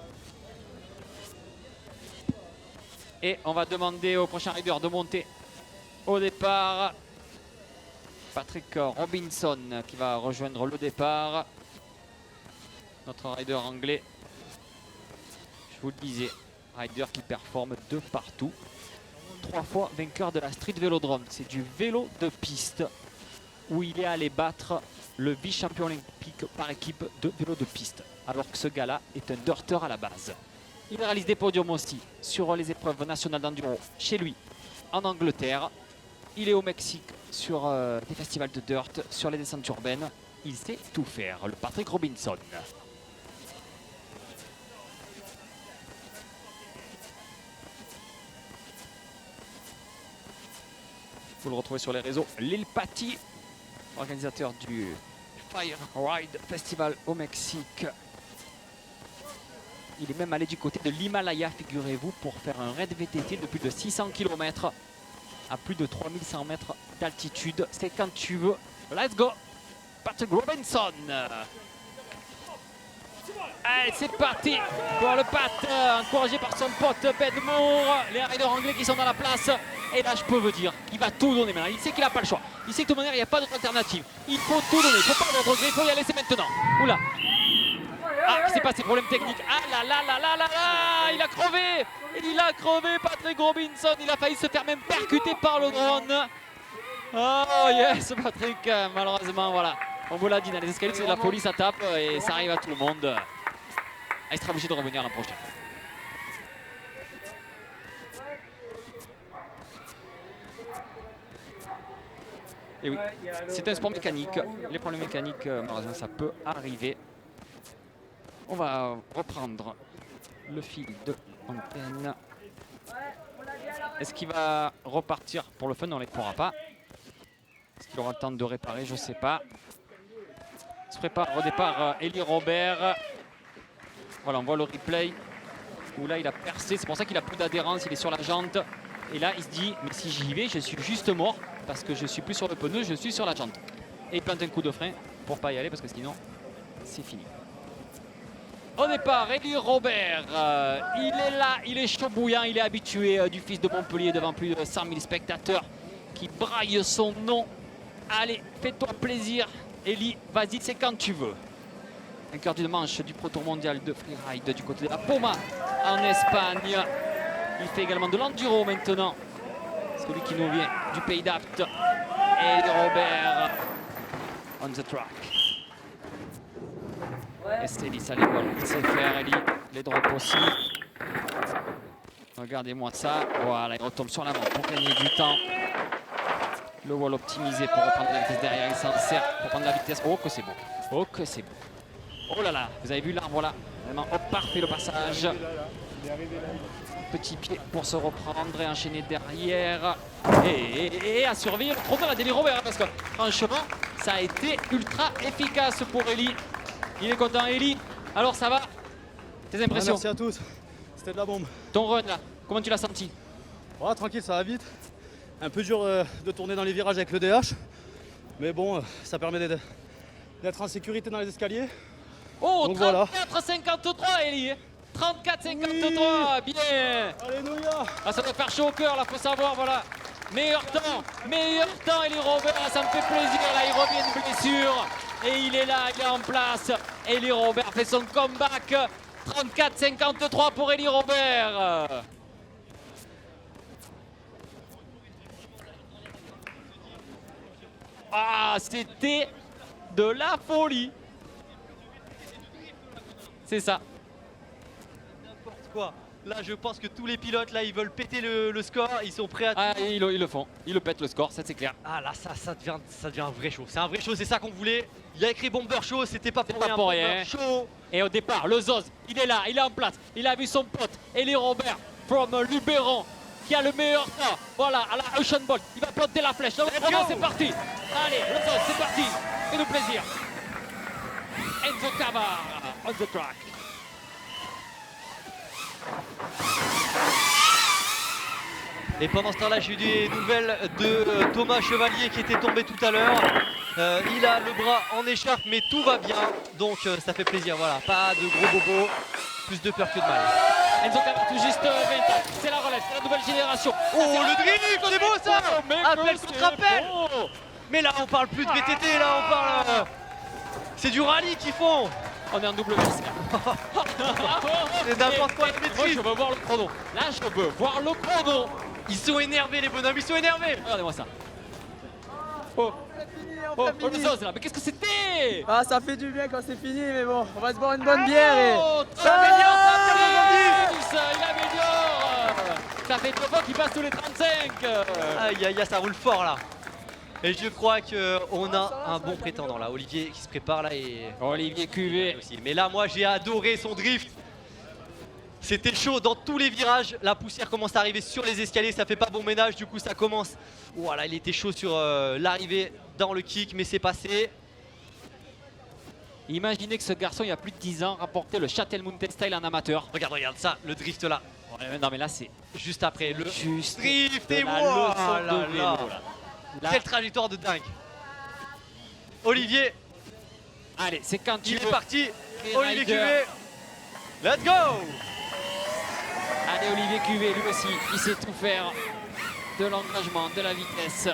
Et on va demander au prochain rider de monter au départ. Patrick Robinson qui va rejoindre le départ. Notre rider anglais. Je vous le disais, rider qui performe de partout. 3 fois vainqueur de la Street Vélodrome. C'est du vélo de piste où il est allé battre le vice-champion olympique par équipe de vélo de piste. Alors que ce gars-là est un dirter à la base. Il réalise des podiums aussi sur les épreuves nationales d'enduro chez lui en Angleterre. Il est au Mexique sur des festivals de dirt, sur les descentes urbaines. Il sait tout faire, le Patrick Robinson. Vous le retrouvez sur les réseaux. Lil Patti, organisateur du Fire Ride Festival au Mexique. Il est même allé du côté de l'Himalaya, figurez-vous, pour faire un raid VTT de plus de 600 km à plus de 3100 mètres d'altitude. C'est quand tu veux. Let's go, Patrick Robinson. Allez, c'est parti pour le Pat, encouragé par son pote Ben Moore. Les riders anglais qui sont dans la place. Et là, je peux vous dire, il va tout donner maintenant. Il sait qu'il n'a pas le choix. Il sait que de toute manière, il n'y a pas d'autre alternative. Il faut tout donner. Il ne faut pas avoir de regret. Il faut y aller, c'est maintenant. Oula. Ah, c'est passé, problème technique. Ah là là là là là là. Il a crevé. Il a crevé, Patrick Robinson. Il a failli se faire même percuter par le drone. Oh yes, Patrick. Malheureusement, voilà. On vous l'a dit, dans les escaliers, c'est de la police, ça tape et ça arrive à tout le monde. Ah, il sera obligé de revenir l'an prochain. Et oui, c'est un sport mécanique. Les problèmes mécaniques, malheureusement, ça peut arriver. On va reprendre le fil de l'antenne. Est-ce qu'il va repartir pour le fun? On ne les pourra pas. Est-ce qu'il aura le temps de réparer? Je ne sais pas. Il se prépare au départ Eli Robert. Voilà, on voit le replay où là il a percé. C'est pour ça qu'il a plus d'adhérence, il est sur la jante. Et là il se dit, mais si j'y vais, je suis juste mort parce que je suis plus sur le pneu, je suis sur la jante. Et il plante un coup de frein pour pas y aller parce que sinon c'est fini. Au départ, Eli Robert, il est là, il est chaud bouillant, il est habitué du fils de Montpellier devant plus de 100 000 spectateurs qui braillent son nom. Allez, fais-toi plaisir, Eli, vas-y, c'est quand tu veux. Vainqueur d'une manche du Pro Tour mondial de freeride du côté de la Poma en Espagne. Il fait également de l'enduro maintenant. Celui qui nous vient du pays d'Apt. Eli Robert on the track. Et c'est Eli, ça l'école. Il sait faire, Eli. Les drops aussi. Regardez-moi ça. Voilà, il retombe sur l'avant pour gagner du temps. Le wall optimisé pour reprendre la vitesse derrière. Il s'en sert pour prendre la vitesse. Oh, que c'est beau. Oh, que c'est beau. Oh là là, vous avez vu l'arbre là. Vraiment, hop, parfait le passage. Petit pied pour se reprendre et enchaîner derrière. Et à surveiller le chrono d'Eli Robert. Parce que franchement, ça a été ultra efficace pour Eli. Il est content, Eli. Alors ça va? Tes impressions? Merci à tous. C'était de la bombe. Ton run là, comment tu l'as senti? Ouais, tranquille, ça va vite. Un peu dur de tourner dans les virages avec le DH. Mais bon, ça permet d'être en sécurité dans les escaliers. Oh, 34-53 voilà. Eli. 34-53, oui. bien. Alléluia. Ah, ça doit faire chaud au cœur là, faut savoir, voilà. Meilleur temps, Eli Robert, ça me fait plaisir, là il revient de blessure. Et il est là, il est en place. Eli Robert fait son comeback. 34-53 pour Eli Robert. Ah, c'était de la folie. C'est ça. N'importe quoi. Là, je pense que tous les pilotes, là, ils veulent péter le score. Ils sont prêts à tout. Ah, ils le font. Ils le pètent le score, ça c'est clair. Ah là, ça devient un vrai show. C'est un vrai show, c'est ça qu'on voulait. Il y a écrit Bomber Show, c'était pas pour rien. Bomber Show. Et au départ, le Zoz, il est là, il est en place. Il a vu son pote, Eli Robert, from Luberon, qui a le meilleur temps. Voilà, à la Ocean Bolt. Il va planter la flèche. Dans le chrono, c'est parti. Allez, le Zoz, c'est parti. Fais-nous plaisir. Enzo Cavard, on the track. Et pendant ce temps-là, j'ai eu des nouvelles de Thomas Chevalier qui était tombé tout à l'heure. Il a le bras en écharpe, mais tout va bien. Donc ça fait plaisir, voilà. Pas de gros bobos, plus de peur que de mal. Enzo Cavard tout juste 20 ans. C'est la relève, c'est la nouvelle génération. Oh, le drift, c'est beau ça. Appel c'est contre appel. beau. Mais là, on parle plus de VTT, là, on parle... C'est du rallye qu'ils font. On est en double version. C'est n'importe quoi, Moi, je veux voir le chrono. Là, je veux voir le chrono. Ils sont énervés, les bonhommes, ils sont énervés. Regardez-moi ça. Oh, le Zoz là, mais qu'est-ce que c'était? Ah, ça fait du bien quand c'est fini, mais bon, on va se boire une bonne bière et... Ça améliore. Il améliore. Ça fait 3 fois qu'il passe tous les 35. Aïe, aïe, aïe, ça roule fort là. Et je crois qu'on a un bon prétendant là, Olivier qui se prépare là et... Olivier Cuvé aussi. Mais là, moi, j'ai adoré son drift. C'était chaud dans tous les virages. La poussière commence à arriver sur les escaliers, ça fait pas bon ménage. Du coup, ça commence. Voilà, il était chaud sur l'arrivée dans le kick, mais c'est passé. Imaginez que ce garçon, il y a plus de 10 ans, rapportait le Châtel Mountain Style en amateur. Regarde ça, le drift là. Ouais, non, mais là, c'est juste après le juste drift de et la moi. leçon de vélo, là. Quelle trajectoire de dingue. Olivier. Allez, c'est quand tu il veux. est parti. Rider. Olivier Cuvé. Let's go. Allez, Olivier Cuvé, lui aussi, il sait tout faire. De l'engagement, de la vitesse.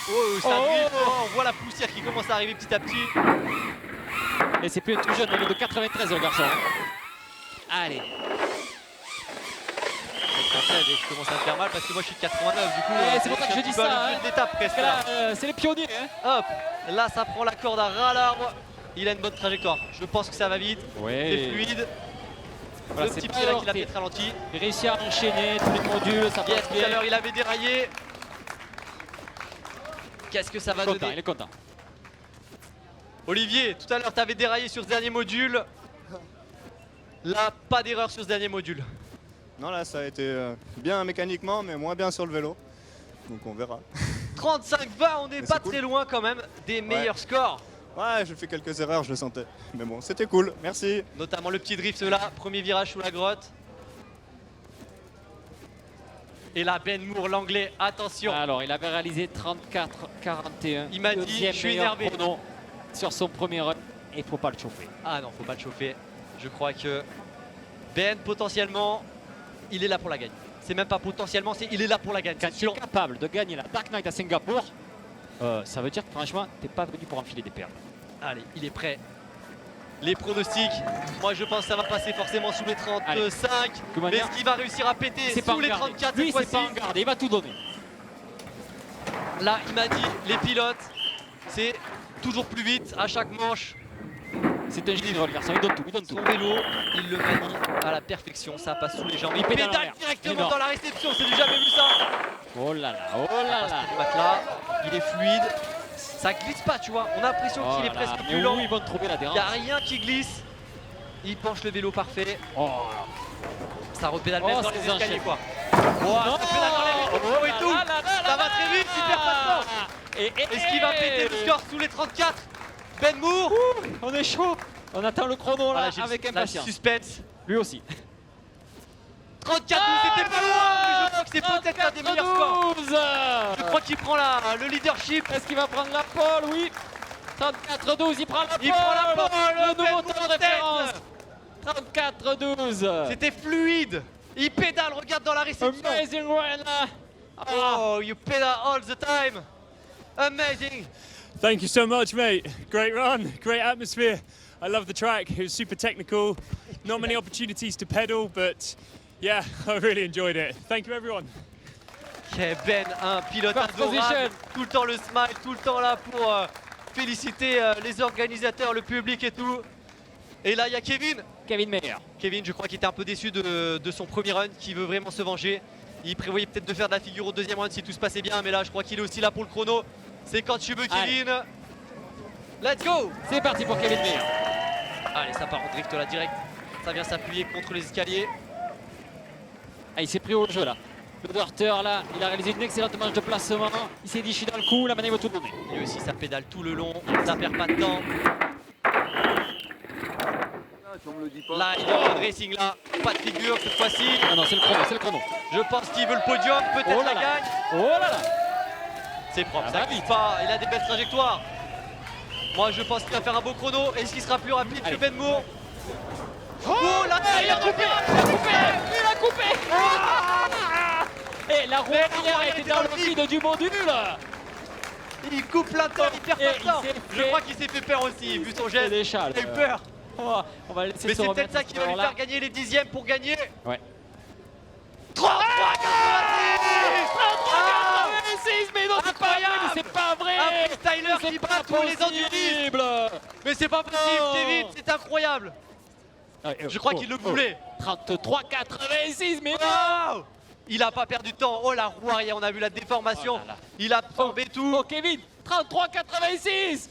Oh, ça drift. Oh, on voit la poussière qui commence à arriver petit à petit. Et c'est plus un tout jeune, il est de 93 le garçon. Allez. Je commence à me faire mal parce que moi je suis de 89 du coup. C'est pour ça que je dis ça. D'étape presque. C'est les pionniers. Hein. Hop, là ça prend la corde à ras l'arbre. Il a une bonne trajectoire. Je pense que ça va vite. Ouais. C'est fluide. Voilà, le petit pied là qui l'a fait ralenti. Il réussit à enchaîner tous les modules. Ça passe tout bien. à l'heure il avait déraillé. Qu'est-ce que ça va donner? Il est content. Olivier, tout à l'heure tu avais déraillé sur ce dernier module. Là, pas d'erreur sur ce dernier module. Non, là, ça a été bien mécaniquement, mais moins bien sur le vélo. Donc on verra. 35-20, on n'est pas très loin quand même des meilleurs scores. Ouais, j'ai fait quelques erreurs, je le sentais. Mais bon, c'était cool, merci. Notamment le petit drift là, premier virage sous la grotte. Et là, Ben Moore, l'anglais, attention. Alors, il avait réalisé 34-41. Il m'a dit, je suis énervé. Chrono sur son premier run, et il faut pas le chauffer. Ah non, faut pas le chauffer. Je crois que Ben, potentiellement, il est là pour la gagne. C'est même pas potentiellement, c'est il est là pour la gagne. Quand tu es capable de gagner la Dark Knight à Singapour, ça veut dire que franchement, t'es pas venu pour enfiler des perles. Allez, il est prêt. Les pronostics, moi je pense que ça va passer forcément sous les 35. Allez. Mais est-ce qu'il va réussir à péter sous les 34 Lui, cette fois-ci? c'est pas en garde, il va tout donner. Là, il m'a dit, les pilotes, c'est toujours plus vite à chaque manche. C'est un génie, le garçon, il donne tout, il donne tout. Son vélo, il le manie à la perfection, ça passe sous les jambes. Il pédale directement dans la réception, c'est du jamais vu ça. Oh là là, oh là là. Le matelas, il est fluide, ça glisse pas, tu vois. On a l'impression qu'il est presque plus lent. Ils vont trouver la Il n'y a rien qui glisse. Il penche le vélo parfait. Oh. Ça repédale même dans les escaliers, enchaîne. quoi. Oh, ça pédale dans les métros et tout. Ça va très vite, il perd pas de temps. Est-ce qu'il va péter le score sous les 34? Ben Moore. On est chaud. On attend le chrono là, Voilà, avec la impatience. suspense. Lui aussi. 34-12, c'était pas loin, mais je crois que c'est peut-être un des meilleurs scores. Je crois qu'il prend le leadership. Est-ce qu'il va prendre la pole? Oui. 34-12, il prend la pole. Il prend la pole. Le nouveau temps de référence. 34-12. C'était fluide. Il pédale, regarde dans la réception. Amazing run. Oh, you pedal all the time. Amazing. Thank you so much, mate. Great run, great atmosphere. I love the track. It was super technical. Not many opportunities to pedal, but yeah, I really enjoyed it. Thank you, everyone. Ben, un pilote adorable, tout le temps le smile, tout le temps là pour féliciter les organisateurs, le public et tout. Et là, il y a Kevin. Kevin Meyer. Kevin, je crois qu'il était un peu déçu de son premier run, qui veut vraiment se venger. Il prévoyait peut-être de faire de la figure au deuxième run si tout se passait bien, mais là, je crois qu'il est aussi là pour le chrono. C'est quand tu veux, Kevin. Allez. Let's go. C'est parti pour Kevin Meyer. Allez, ça part en drift là direct. Ça vient s'appuyer contre les escaliers. Ah, il s'est pris au jeu là. Le Dorter là, il a réalisé une excellente manche de placement. Il s'est dit je suis dans le coup, la manette va tout donner. Lui aussi ça pédale tout le long, ça perd pas de temps. Là il est en racing là, pas de figure cette fois-ci. Ah non, c'est le chrono, c'est le chrono. Je pense qu'il veut le podium, peut-être la gagne. Oh là là. C'est propre, ça glisse pas, il a des belles trajectoires. Moi je pense qu'il va faire un beau chrono. Est-ce qu'il sera plus rapide que Ben Moore? Oh là, il a coupé. Il a coupé. Et la roue arrière était dans le vide du module. Il coupe plein de temps, il perd pas de temps. Je crois qu'il s'est fait peur aussi, vu son geste. Il a eu peur. On va laisser. Mais c'est peut-être ça qui va lui faire gagner les dixièmes pour gagner. Ouais. 33-86. Mais non, c'est pas vrai, mais c'est pas vrai. Un freestyler qui bat tous les enduristes. Mais c'est pas possible, Kevin, c'est incroyable. Je crois qu'il le voulait. 33-86, mais non. Il a pas perdu de temps. Oh la roue arrière, on a vu la déformation. Oh là là. Il a absorbé tout. Oh Kevin, 33-86.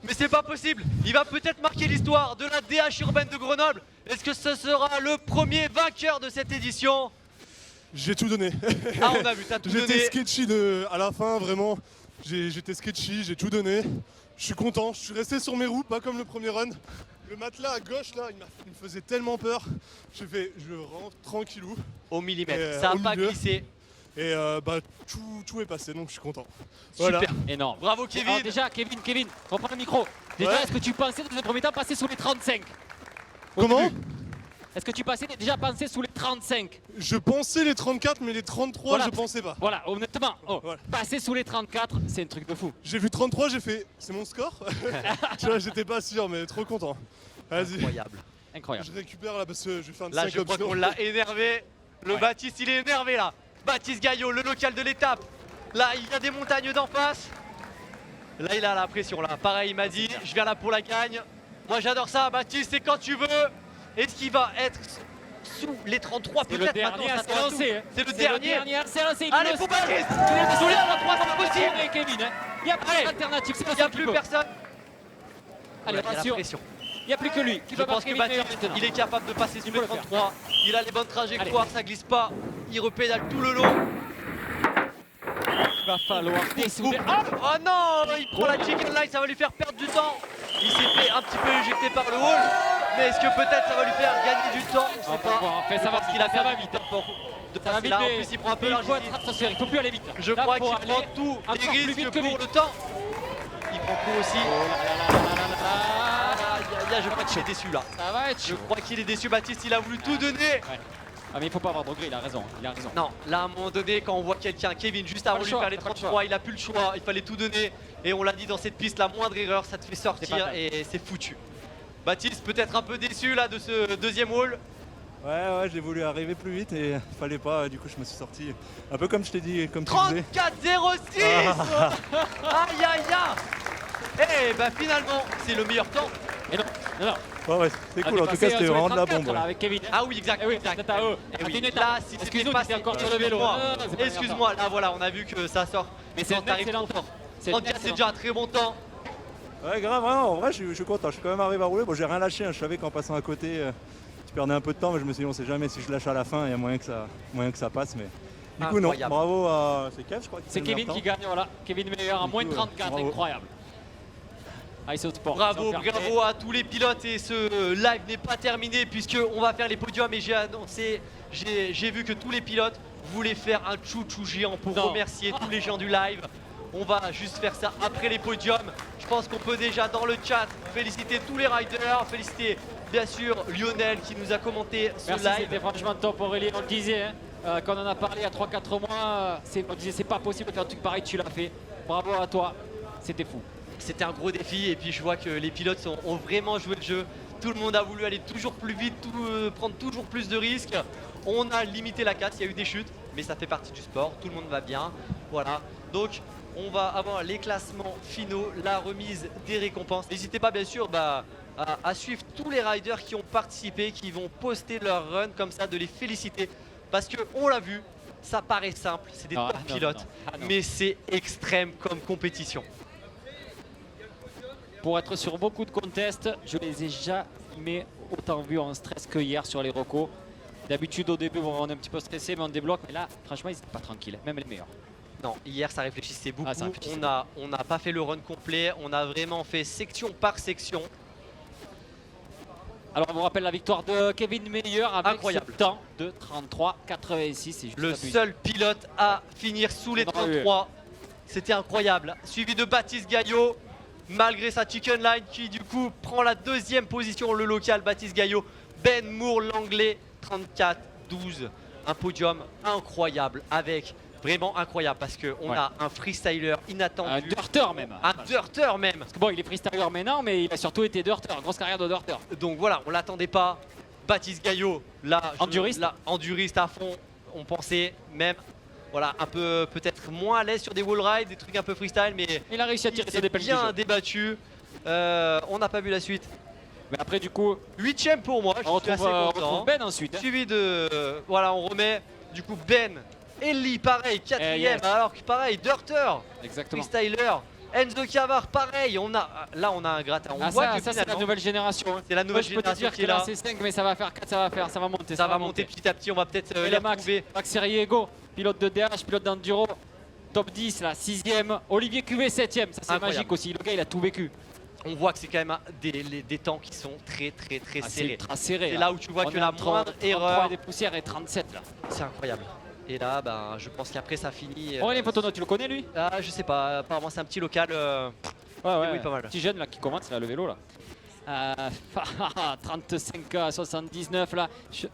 Mais c'est pas possible. Il va peut-être marquer l'histoire de la DH urbaine de Grenoble. Est-ce que ce sera le premier vainqueur de cette édition? J'ai tout donné. Ah, on a vu, t'as tout donné. J'étais sketchy à la fin, vraiment. J'étais sketchy, j'ai tout donné. Je suis content, je suis resté sur mes roues, pas comme le premier run. Le matelas à gauche là, il me faisait tellement peur. Je rentre tranquillou. Au millimètre, ça a pas glissé. Et tout est passé, donc je suis content. Super, voilà. Énorme. Bravo Kevin. Alors déjà, Kevin, reprends le micro. Déjà, est-ce que tu pensais dans un premier temps passer sous les 35? Comment? Est-ce que tu passais déjà pensé sous les 35? Je pensais les 34, mais les 33, voilà, je pensais pas. Voilà, honnêtement, passer sous les 34, c'est un truc de fou. J'ai vu 33, j'ai fait, c'est mon score. Tu vois, j'étais pas sûr, mais trop content. Vas-y. Incroyable. Je récupère là parce que je vais faire une Là, je crois qu'on l'a énervé. Le Baptiste, il est énervé là. Baptiste Gaillot, le local de l'étape. Là, il y a des montagnes d'en face. Là, il a la pression là. Pareil, il m'a dit, je viens là pour la gagne. Moi, j'adore ça, Baptiste, c'est quand tu veux. Est-ce qu'il va être sous les 33 peut-être maintenant? C'est le dernier. Allez, pour Baptiste. Sous les 33, c'est pas possible. Kevin, il n'y a pas d'alternative. Il n'y a plus personne. Allez, rassure. Il n'y a plus que lui. Je pense que Baptiste, il est capable de passer sous les 33. Il a les bonnes trajectoires, ça glisse pas. Il repédale tout le long. Il va falloir dessouder. Oh non, il prend la chicken line, ça va lui faire perdre du temps. Il s'est fait un petit peu éjecter par le wall. Mais est-ce que peut-être ça va lui faire gagner du temps? Je sais pas. Ça va vite, qu'il a ça va perdu vite. du temps de Ça va passer vite, là. En mais plus, il prend un peu il faut l'argile. être atmosphérique, il faut plus aller vite. Je crois qu'il prend tous les risques pour le temps. Il prend coup aussi. Je crois qu'il est déçu là. Ça va être Je crois qu'il est déçu, Baptiste, il a voulu tout donner. Ah mais il faut pas avoir de regret, il a raison. Non, là à un moment donné, quand on voit quelqu'un, Kevin, juste avant de lui faire les 33, il a plus le choix, il fallait tout donner. Et on l'a dit dans cette piste, la moindre erreur, ça te fait sortir et c'est foutu. Baptiste, peut-être un peu déçu là de ce deuxième wall. Ouais, j'ai voulu arriver plus vite et il fallait pas, du coup je me suis sorti. Un peu comme je t'ai dit, comme tu disais. 34-06. Aïe aïe aïe. Eh bah finalement, c'est le meilleur temps. Et non. Ouais, c'est cool, en tout cas c'était vraiment de la bombe. Là, avec Kevin. Ah oui, exact. Là, si c'était passé encore sur le vélo. Excuse-moi, là voilà, on a vu que ça sort. Mais c'est arrive trop fort. 34, c'est déjà un très bon temps. Ouais, grave, vraiment, en vrai je suis content, je suis quand même arrivé à rouler. Bon, j'ai rien lâché, je savais qu'en passant à côté, tu perdais un peu de temps, mais je me suis dit, on sait jamais si je lâche à la fin, il y a moyen que ça passe. Mais du coup, non, bravo à. C'est Kev, je crois. C'est Kevin qui gagne, voilà. Kevin meilleur à moins de 34, incroyable. Sport. Bravo à tous les pilotes et ce live n'est pas terminé puisque on va faire les podiums et j'ai annoncé, j'ai vu que tous les pilotes voulaient faire un chouchou géant pour remercier tous les gens du live. On va juste faire ça après les podiums. Je pense qu'on peut déjà dans le chat féliciter tous les riders, féliciter bien sûr Lionel qui nous a commenté ce live. C'était franchement top Aurélie, on le disait, quand on en a parlé il y a 3-4 mois, on disait c'est pas possible de faire un truc pareil, tu l'as fait. bravo à toi, c'était fou. C'était un gros défi et puis je vois que les pilotes ont vraiment joué le jeu. Tout le monde a voulu aller toujours plus vite, prendre toujours plus de risques. On a limité la casse, il y a eu des chutes, mais ça fait partie du sport, tout le monde va bien. Voilà, donc on va avoir les classements finaux, la remise des récompenses. N'hésitez pas bien sûr à suivre tous les riders qui ont participé, qui vont poster leur run comme ça, de les féliciter. Parce qu'on l'a vu, ça paraît simple, c'est des top pilotes, mais c'est extrême comme compétition. Pour être sur beaucoup de contests, je les ai jamais autant vus en stress que hier sur les recos. D'habitude au début on est un petit peu stressé mais on débloque, mais là franchement ils n'étaient pas tranquilles, même les meilleurs. Non, hier ça réfléchissait beaucoup, ça réfléchissait on n'a pas fait le run complet, on a vraiment fait section par section. Alors on vous rappelle la victoire de Kevin Meyer avec incroyable ce temps de 33,86. Le seul pilote à finir sous les 33, c'était incroyable. Suivi de Baptiste Gaillot, malgré sa chicken line qui du coup prend la deuxième position, le local Baptiste Gaillot. Ben Moore l'anglais 34-12, un podium incroyable avec... Vraiment incroyable parce qu'on a un freestyler inattendu. Un dirter même. Un dirter même. Parce que bon, il est freestyler maintenant, mais il a surtout été dirter. Grosse carrière de dirter. Donc voilà, on l'attendait pas. Baptiste Gaillot, là, enduriste à fond. On pensait même, voilà, un peu peut-être moins à l'aise sur des wall rides, des trucs un peu freestyle, mais il a réussi à tirer sa dépêche. Bien débattu. On n'a pas vu la suite. Mais après du coup, 8ème pour moi. On retrouve Ben ensuite. Suivi de, voilà, on remet du coup Ben. Ellie pareil, 4ème, alors que pareil, Dirter, freestyler, Enzo Cavard pareil, on a un gratin. On voit que ça c'est la nouvelle génération. C'est la nouvelle génération qui est là. C'est 5 mais ça va faire 4, ça va monter. Ça va monter petit à petit, on va peut-être les retrouver. Max Seriego, pilote de DH, pilote d'enduro, top 10 là, 6ème. Olivier Cuvet 7ème, ça c'est magique aussi, le gars il a tout vécu. On voit que c'est quand même des temps qui sont très serrés. C'est là où tu vois que la moindre erreur... des poussières et 37 là. C'est incroyable. Et là, ben, je pense qu'après ça finit. Aurélien Fotono, tu le connais lui? Ah, je sais pas, apparemment c'est un petit local. Oui, pas mal. Petit jeune là qui commence là, le vélo là. 35 à 79 là. Je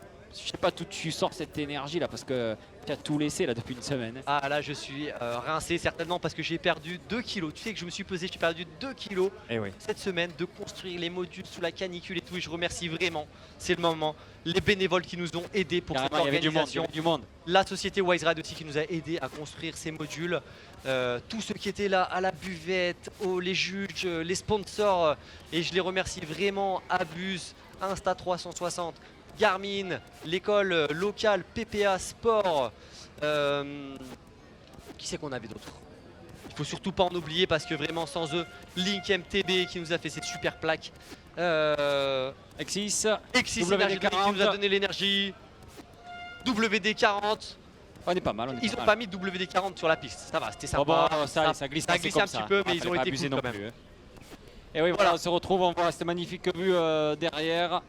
sais pas d'où tu sors cette énergie là parce que tu as tout laissé là depuis une semaine. Ah là je suis rincé certainement parce que j'ai perdu 2 kilos. Tu sais que je me suis pesé, j'ai perdu 2 kilos cette semaine de construire les modules sous la canicule et tout. Et je remercie vraiment, c'est le moment, les bénévoles qui nous ont aidés pour cette organisation. Du monde. La société Wise Ride aussi qui nous a aidés à construire ces modules. Tous ceux qui étaient là à la buvette, les juges, les sponsors. Et je les remercie vraiment. Abus, Insta 360. Garmin, l'école locale PPA Sport. Qui c'est qu'on avait d'autre? Il faut surtout pas en oublier parce que vraiment sans eux, Link MTB qui nous a fait cette super plaque. Exis Energy Drink qui nous a donné l'énergie. WD40. On est pas mal. Ils ont pas mis WD40 sur la piste, ça va, c'était sympa. Ça glisse un petit peu, mais ils ont été cool quand même. Et oui, voilà, on se retrouve, on voit cette magnifique vue derrière.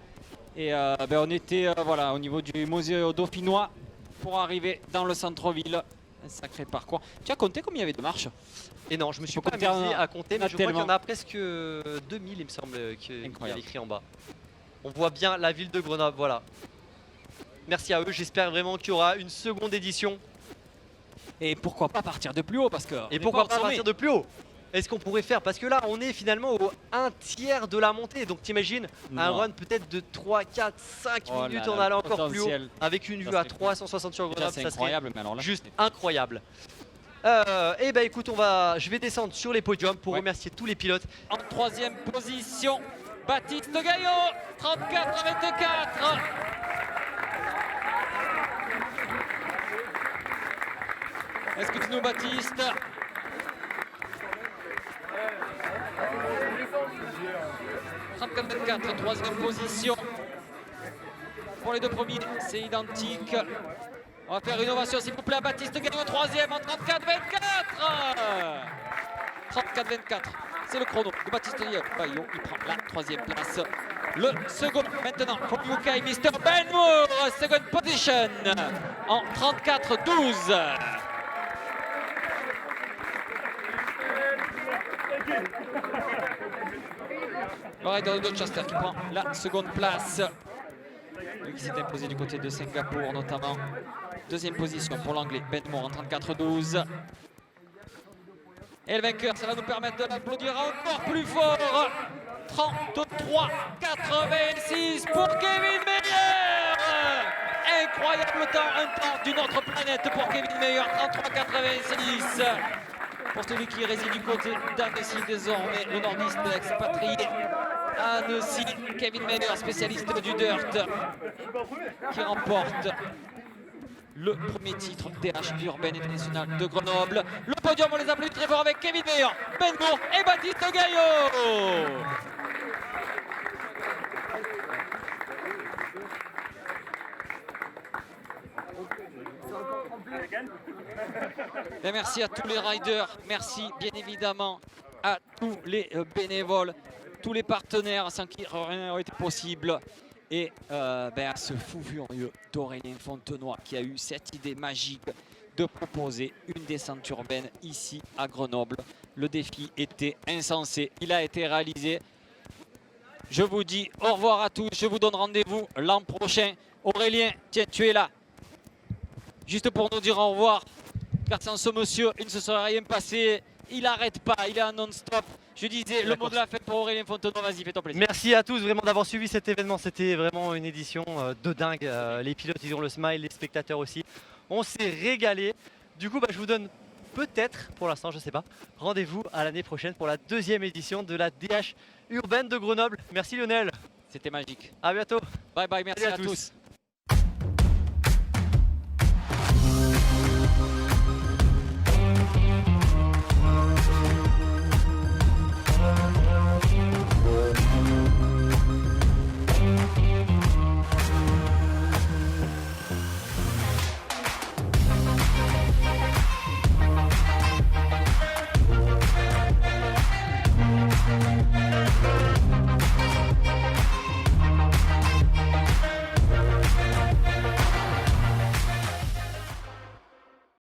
Et on était voilà, au niveau du musée dauphinois pour arriver dans le centre-ville. Un sacré parcours. Tu as compté combien il y avait de marches? Et non, je me suis pas amusé à compter, mais je crois qu'il y en a presque 2000 il me semble qu'il y a écrit en bas. On voit bien la ville de Grenoble, voilà. Merci à eux, j'espère vraiment qu'il y aura une seconde édition. Et pourquoi pas partir de plus haut parce que et pourquoi pas partir de plus haut? Est-ce qu'on pourrait faire, parce que là on est finalement au 1/3 de la montée, donc t'imagines un run peut-être de 3, 4, 5 minutes en allant encore plus haut avec une vue à 360 sur Grenoble, ça serait juste incroyable. Et bah écoute, je vais descendre sur les podiums pour remercier tous les pilotes. En 3ème position, Baptiste Gaillot, 34-24. Est-ce que tu nous Baptiste? « 34-24, 3ème position. Pour les deux premiers, c'est identique. On va faire une ovation s'il vous plaît à Baptiste Gaillot, 3ème en 34-24. 34-24, c'est le chrono de Baptiste Gaillot. Il prend la 3ème place. Le second maintenant pour UK, Mr. Ben Moore, second position en 34-12. Le rider de Doncaster qui prend la seconde place. Lui qui s'est imposé du côté de Singapour notamment. 2ème position pour l'anglais Ben Moore en 34-12. Et le vainqueur, ça va nous permettre de l'applaudir encore plus fort. 33,86 pour Kevin Meyer. Incroyable temps, un temps d'une autre planète pour Kevin Meyer, 33,86. Pour celui qui réside du côté d'Annecy désormais, le nordiste expatrié à Annecy, Kevin Meyer, spécialiste du dirt, qui remporte le premier titre DH Urban International de Grenoble. Le podium, on les applaudit très fort avec Kevin Meyer, Ben Gour et Baptiste Gaillot. Et merci à tous les riders, merci bien évidemment à tous les bénévoles, tous les partenaires sans qui rien n'aurait été possible. Et à ce fou furieux d'Aurélien Fontenoy qui a eu cette idée magique de proposer une descente urbaine ici à Grenoble. Le défi était insensé, il a été réalisé. Je vous dis au revoir à tous, je vous donne rendez-vous l'an prochain. Aurélien, tiens, tu es là, juste pour nous dire au revoir, car sans ce monsieur, il ne se serait rien passé. Il n'arrête pas, il est en non-stop. Je disais, le mot de la fête pour Aurélien Fontenoy, vas-y, fais ton plaisir. Merci à tous vraiment d'avoir suivi cet événement, c'était vraiment une édition de dingue. Les pilotes, ils ont le smile, les spectateurs aussi. On s'est régalé. Du coup, je vous donne peut-être, pour l'instant, je ne sais pas, rendez-vous à l'année prochaine pour la 2e édition de la DH urbaine de Grenoble. Merci Lionel. C'était magique. À bientôt. Bye bye, merci à tous.